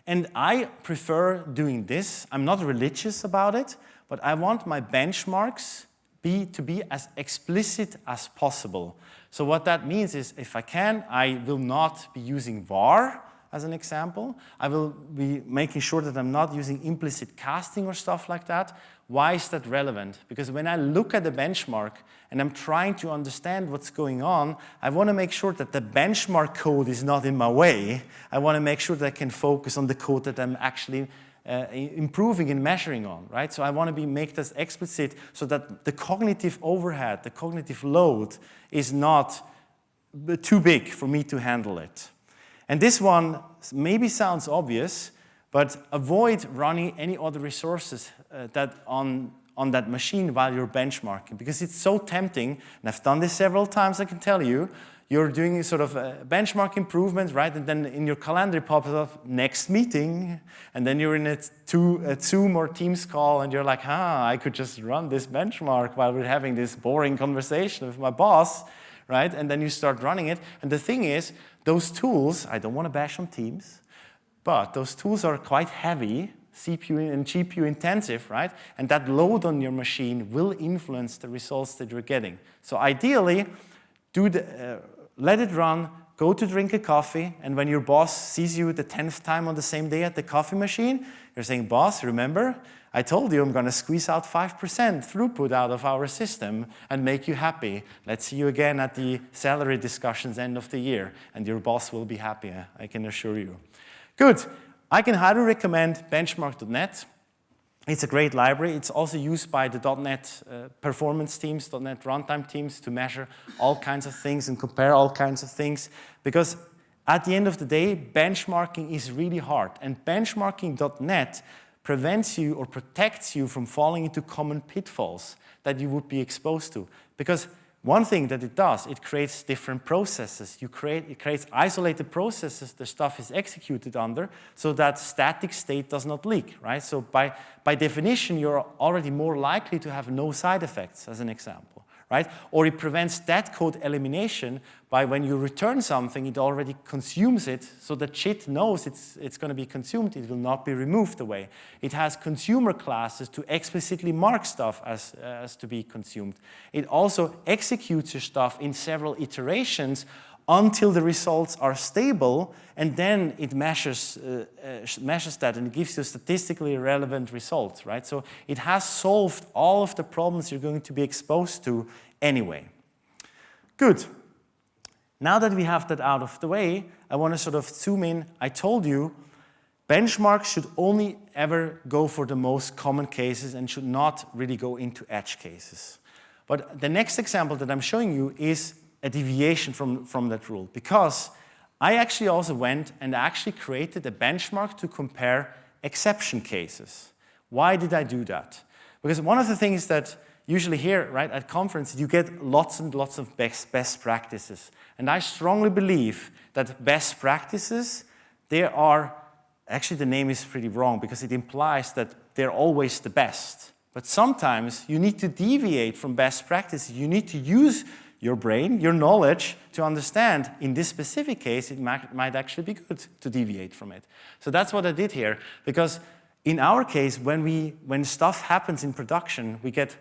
S1: And I prefer doing this. I'm not religious about it, but I want my benchmarks to be as explicit as possible. So what that means is, if I can, I will not be using var as an example. I will be making sure that I'm not using implicit casting or stuff like that. Why is that relevant? Because when I look at the benchmark and I'm trying to understand what's going on, I want to make sure that the benchmark code is not in my way. I want to make sure that I can focus on the code that I'm actually improving and measuring on, right? So I want to make this explicit so that the cognitive overhead, the cognitive load is not too big for me to handle it. And this one maybe sounds obvious, but avoid running any other resources that on that machine while you're benchmarking, because it's so tempting, and I've done this several times, I can tell you. You're doing sort of a benchmark improvement, right? And then in your calendar it pops up, next meeting, and then you're in a Zoom or Teams call, and you're like, I could just run this benchmark while we're having this boring conversation with my boss, right? And then you start running it. And the thing is, those tools, I don't want to bash on Teams, but those tools are quite heavy, CPU and GPU intensive, right? And that load on your machine will influence the results that you're getting. So ideally, let it run, go to drink a coffee, and when your boss sees you the 10th time on the same day at the coffee machine, you're saying, boss, remember, I told you I'm going to squeeze out 5% throughput out of our system and make you happy. Let's see you again at the salary discussions end of the year, and your boss will be happy, I can assure you. Good. I can highly recommend benchmark.net. It's a great library. It's also used by the .NET performance teams, .NET runtime teams, to measure all kinds of things and compare all kinds of things. Because at the end of the day, benchmarking is really hard. And benchmarking.net prevents you or protects you from falling into common pitfalls that you would be exposed to. Because one thing that it does, it creates different processes. It creates isolated processes the stuff is executed under, so that static state does not leak, right? So by definition, you're already more likely to have no side effects, as an example, right? Or it prevents that code elimination by when you return something, it already consumes it, so that JIT knows it's going to be consumed, it will not be removed away. It has consumer classes to explicitly mark stuff as to be consumed. It also executes your stuff in several iterations until the results are stable, and then it measures that and it gives you statistically relevant results, right? So it has solved all of the problems you're going to be exposed to anyway. Good. Now that we have that out of the way, I want to sort of zoom in. I told you benchmarks should only ever go for the most common cases and should not really go into edge cases. But the next example that I'm showing you is a deviation from that rule, because I actually also went and actually created a benchmark to compare exception cases. Why did I do that? Because one of the things that usually here, right, at conferences, you get lots and lots of best practices. And I strongly believe that best practices, they are, actually the name is pretty wrong because it implies that they're always the best. But sometimes you need to deviate from best practices. You need to use your brain, your knowledge, to understand, in this specific case, it might actually be good to deviate from it. So that's what I did here, because in our case, when stuff happens in production, we get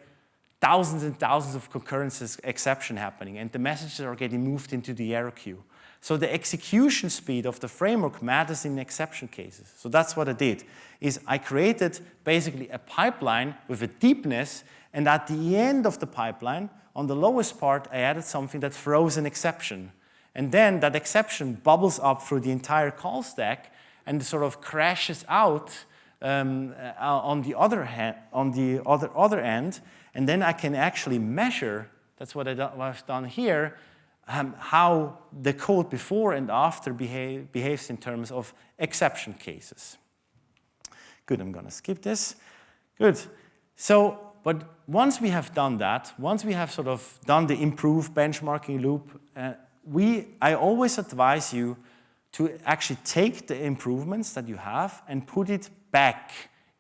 S1: thousands and thousands of concurrences exception happening, and the messages are getting moved into the error queue. So the execution speed of the framework matters in exception cases. So that's what I did, is I created basically a pipeline with a deepness, and at the end of the pipeline, on the lowest part, I added something that throws an exception. And then that exception bubbles up through the entire call stack and sort of crashes out on the other end. And then I can actually measure, that's what I've done here, how the code before and after behaves in terms of exception cases. Good, I'm going to skip this. Good. So, but once we have done that, once we have sort of done the improved benchmarking loop, I always advise you to actually take the improvements that you have and put it back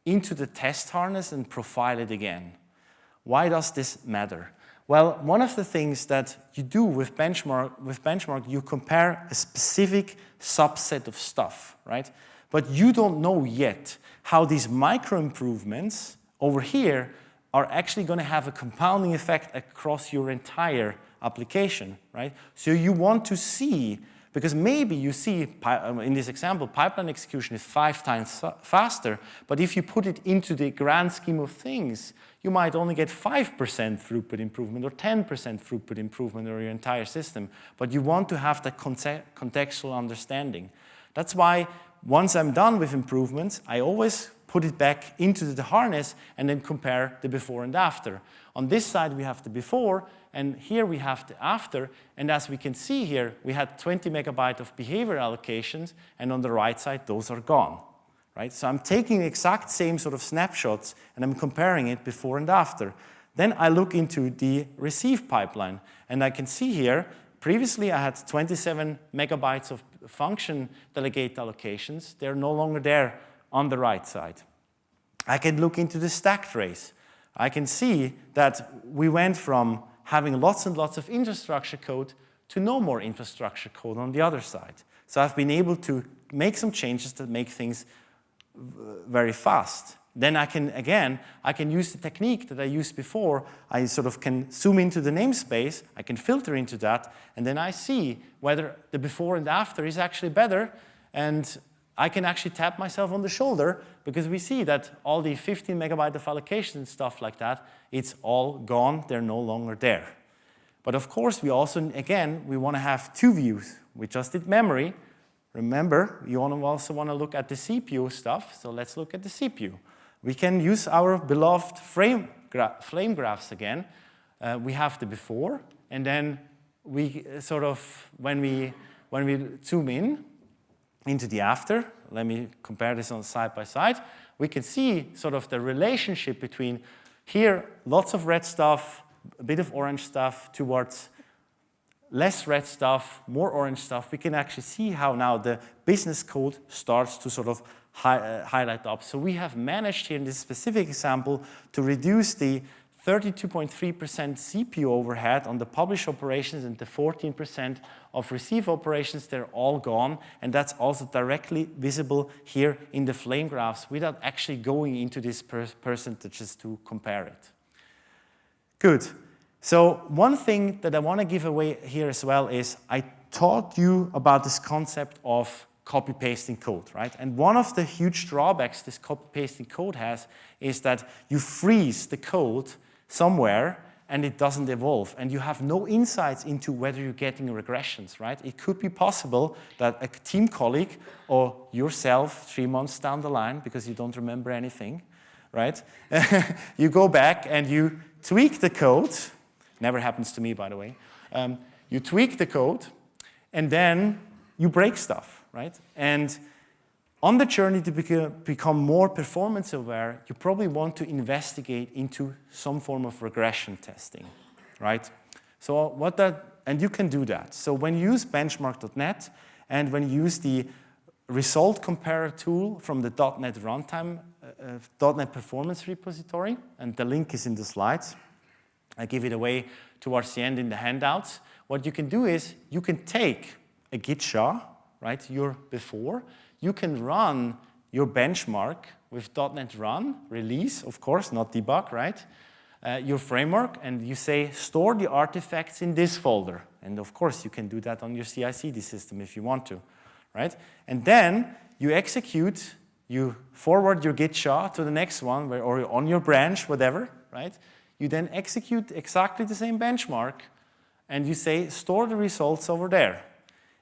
S1: into the test harness and profile it again. Why does this matter? Well, one of the things that you do with benchmark, you compare a specific subset of stuff, right? But you don't know yet how these micro improvements over here are actually going to have a compounding effect across your entire application, right? So you want to see, because maybe you see, in this example, pipeline execution is 5 times faster, but if you put it into the grand scheme of things, you might only get 5% throughput improvement or 10% throughput improvement over your entire system, but you want to have that contextual understanding. That's why once I'm done with improvements, I always put it back into the harness and then compare the before and after. On this side, we have the before, and here we have the after. And as we can see here, we had 20 megabytes of behavior allocations, and on the right side, those are gone. Right? So I'm taking the exact same sort of snapshots, and I'm comparing it before and after. Then I look into the receive pipeline, and I can see here, previously I had 27 megabytes of function delegate allocations. They're no longer there on the right side. I can look into the stack trace. I can see that we went from having lots and lots of infrastructure code to no more infrastructure code on the other side. So I've been able to make some changes that make things very fast. Then I can use the technique that I used before. I sort of can zoom into the namespace, I can filter into that, and then I see whether the before and after is actually better, and I can actually tap myself on the shoulder because we see that all the 15 megabyte of allocation and stuff like that, it's all gone, they're no longer there. But of course, we also, again, we want to have 2 views. We just did memory. Remember, you also want to look at the CPU stuff, so let's look at the CPU. We can use our beloved flame graphs again. We have the before, and then we sort of, when we zoom in into the after, let me compare this on side by side, we can see sort of the relationship between here, lots of red stuff, a bit of orange stuff, towards less red stuff, more orange stuff. We can actually see how now the business code starts to sort of highlight up. So we have managed here in this specific example to reduce the 32.3% CPU overhead on the publish operations, and the 14% of receive operations, they're all gone. And that's also directly visible here in the flame graphs without actually going into these percentages to compare it. Good. So one thing that I want to give away here as well is I taught you about this concept of copy-pasting code, right? And one of the huge drawbacks this copy-pasting code has is that you freeze the code somewhere and it doesn't evolve, and you have no insights into whether you're getting regressions, right? It could be possible that a team colleague or yourself 3 months down the line, because you don't remember anything, right? You go back and you tweak the code. Never happens to me, by the way. You tweak the code, and then you break stuff, right? And on the journey to become more performance aware, you probably want to investigate into some form of regression testing, right? So and you can do that. So when you use benchmark.net and when you use the result comparer tool from the .NET runtime, .NET performance repository, and the link is in the slides. I give it away towards the end in the handouts. What you can do is you can take a Git SHA, right, your before. You can run your benchmark with .NET Run, release, of course, not debug, right? Your framework, and you say, store the artifacts in this folder. And of course, you can do that on your CI/CD system if you want to, right? And then you execute, you forward your Git SHA to the next one, or on your branch, whatever, right? You then execute exactly the same benchmark, and you say, store the results over there.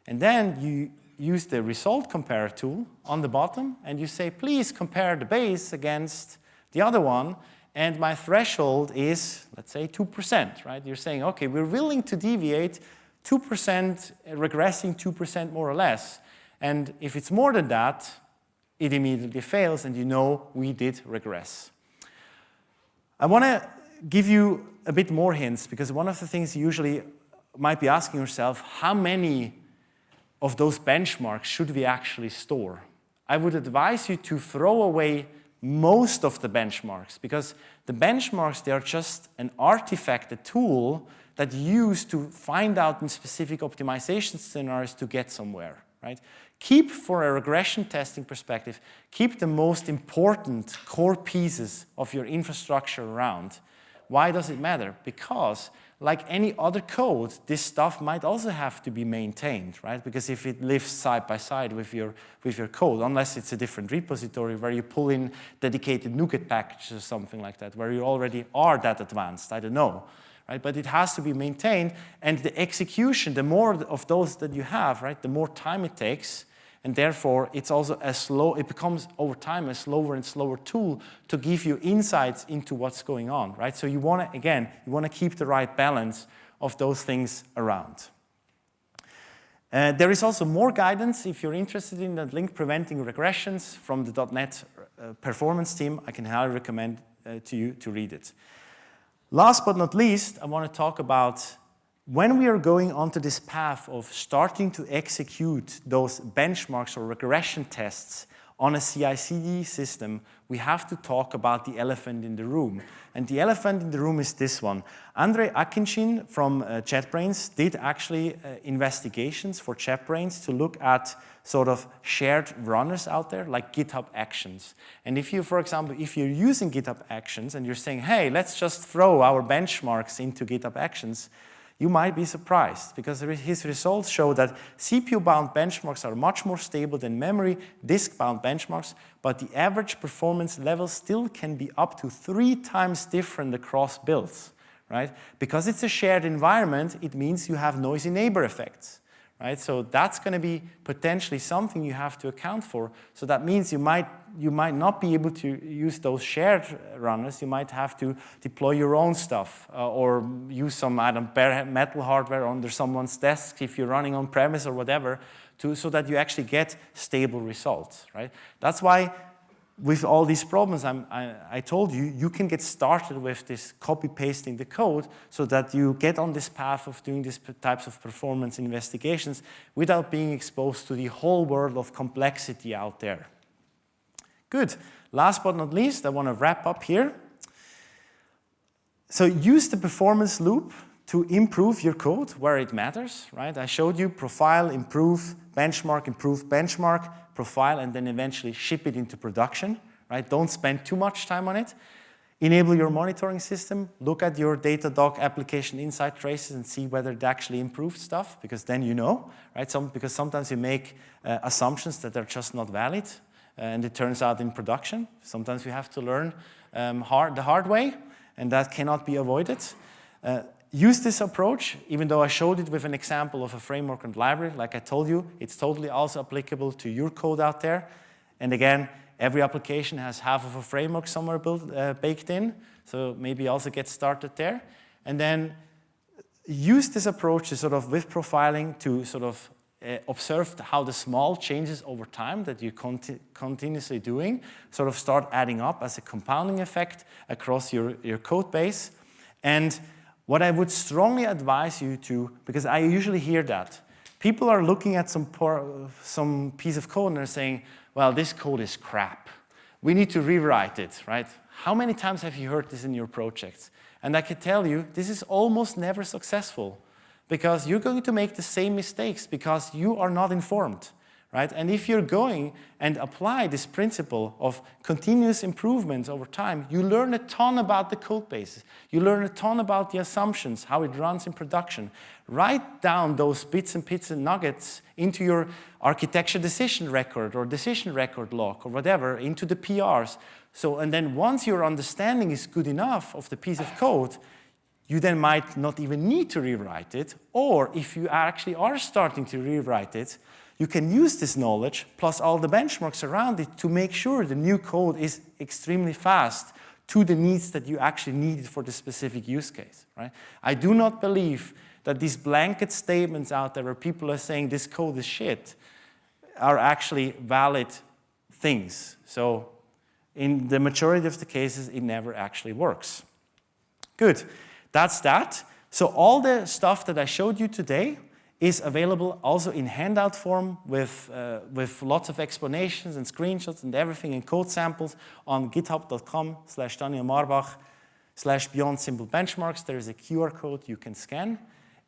S1: And then you use the result compare tool on the bottom, and you say, please compare the base against the other one, and my threshold is, let's say, 2%, right? You're saying, okay, we're willing to deviate 2%, regressing 2% more or less, and if it's more than that, it immediately fails, and you know we did regress. I want to give you a bit more hints, because one of the things you usually might be asking yourself, how many of those benchmarks should we actually store? I would advise you to throw away most of the benchmarks, because the benchmarks, they are just an artifact, a tool that you use to find out in specific optimization scenarios to get somewhere, right? Keep, for a regression testing perspective, keep the most important core pieces of your infrastructure around. Why does it matter? Because like any other code, this stuff might also have to be maintained, right? Because if it lives side by side with your code, unless it's a different repository where you pull in dedicated NuGet packages or something like that, where you already are that advanced, I don't know, right? But it has to be maintained, and the execution, the more of those that you have, right, the more time it takes, and therefore it's also it becomes over time a slower and slower tool to give you insights into what's going on, right? So you want to, again, you want to keep the right balance of those things around. There is also more guidance if you're interested in that link, preventing regressions, from the .NET performance team. I can highly recommend to you to read it. Last but not least, I want to talk about when we are going onto this path of starting to execute those benchmarks or regression tests on a CI/CD system, we have to talk about the elephant in the room. And the elephant in the room is this one. Andre Akinchin from JetBrains did actually investigations for JetBrains to look at sort of shared runners out there, like GitHub Actions. And if you, for example, if you're using GitHub Actions and you're saying, hey, let's just throw our benchmarks into GitHub Actions, you might be surprised, because his results show that CPU-bound benchmarks are much more stable than memory disk-bound benchmarks, but the average performance level still can be up to 3 times different across builds, right? Because it's a shared environment, it means you have noisy neighbor effects, right? So that's going to be potentially something you have to account for. So that means you might not be able to use those shared runners. You might have to deploy your own stuff or use some bare metal hardware under someone's desk if you're running on premise or whatever, so that you actually get stable results, right? That's why with all these problems I told you, you can get started with this copy-pasting the code so that you get on this path of doing these types of performance investigations without being exposed to the whole world of complexity out there. Good. Last but not least, I want to wrap up here. So use the performance loop to improve your code where it matters, right? I showed you profile, improve, benchmark, profile, and then eventually ship it into production, right? Don't spend too much time on it. Enable your monitoring system. Look at your Datadog application insight traces and see whether it actually improved stuff, because then you know, right? Because sometimes you make assumptions that are just not valid, and it turns out in production. Sometimes we have to learn the hard way, and that cannot be avoided. Use this approach, even though I showed it with an example of a framework and library. Like I told you, it's totally also applicable to your code out there. And again, every application has half of a framework somewhere baked in, so maybe also get started there. And then use this approach to sort of, with profiling, to sort of observe how the small changes over time that you're continuously doing sort of start adding up as a compounding effect across your code base. And what I would strongly advise you to, because I usually hear that, people are looking at some piece of code and they're saying, well, this code is crap. We need to rewrite it, right? How many times have you heard this in your projects? And I can tell you, this is almost never successful, because you're going to make the same mistakes because you are not informed, right? And if you're going and apply this principle of continuous improvements over time, you learn a ton about the code bases. You learn a ton about the assumptions, how it runs in production. Write down those bits and nuggets into your architecture decision record or decision record log or whatever, into the PRs. So, and then once your understanding is good enough of the piece of code, you then might not even need to rewrite it, or if you actually are starting to rewrite it, you can use this knowledge plus all the benchmarks around it to make sure the new code is extremely fast to the needs that you actually need for the specific use case, right? I do not believe that these blanket statements out there where people are saying this code is shit are actually valid things. So in the majority of the cases, it never actually works. Good. That's that. So all the stuff that I showed you today is available also in handout form with lots of explanations and screenshots and everything and code samples on github.com/DanielMarbach/beyond-simple-benchmarks. There is a QR code you can scan.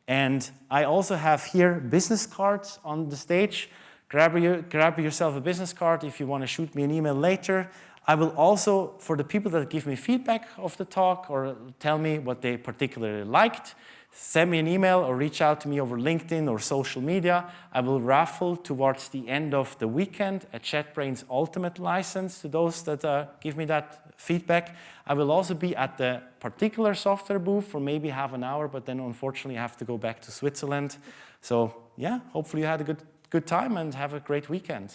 S1: And I also have here business cards on the stage. Grab yourself a business card if you want to shoot me an email later. I will also, for the people that give me feedback of the talk or tell me what they particularly liked, send me an email or reach out to me over LinkedIn or social media. I will raffle towards the end of the weekend a JetBrains Ultimate license to those that give me that feedback. I will also be at the particular software booth for maybe half an hour, but then unfortunately I have to go back to Switzerland. So yeah, hopefully you had a good time and have a great weekend.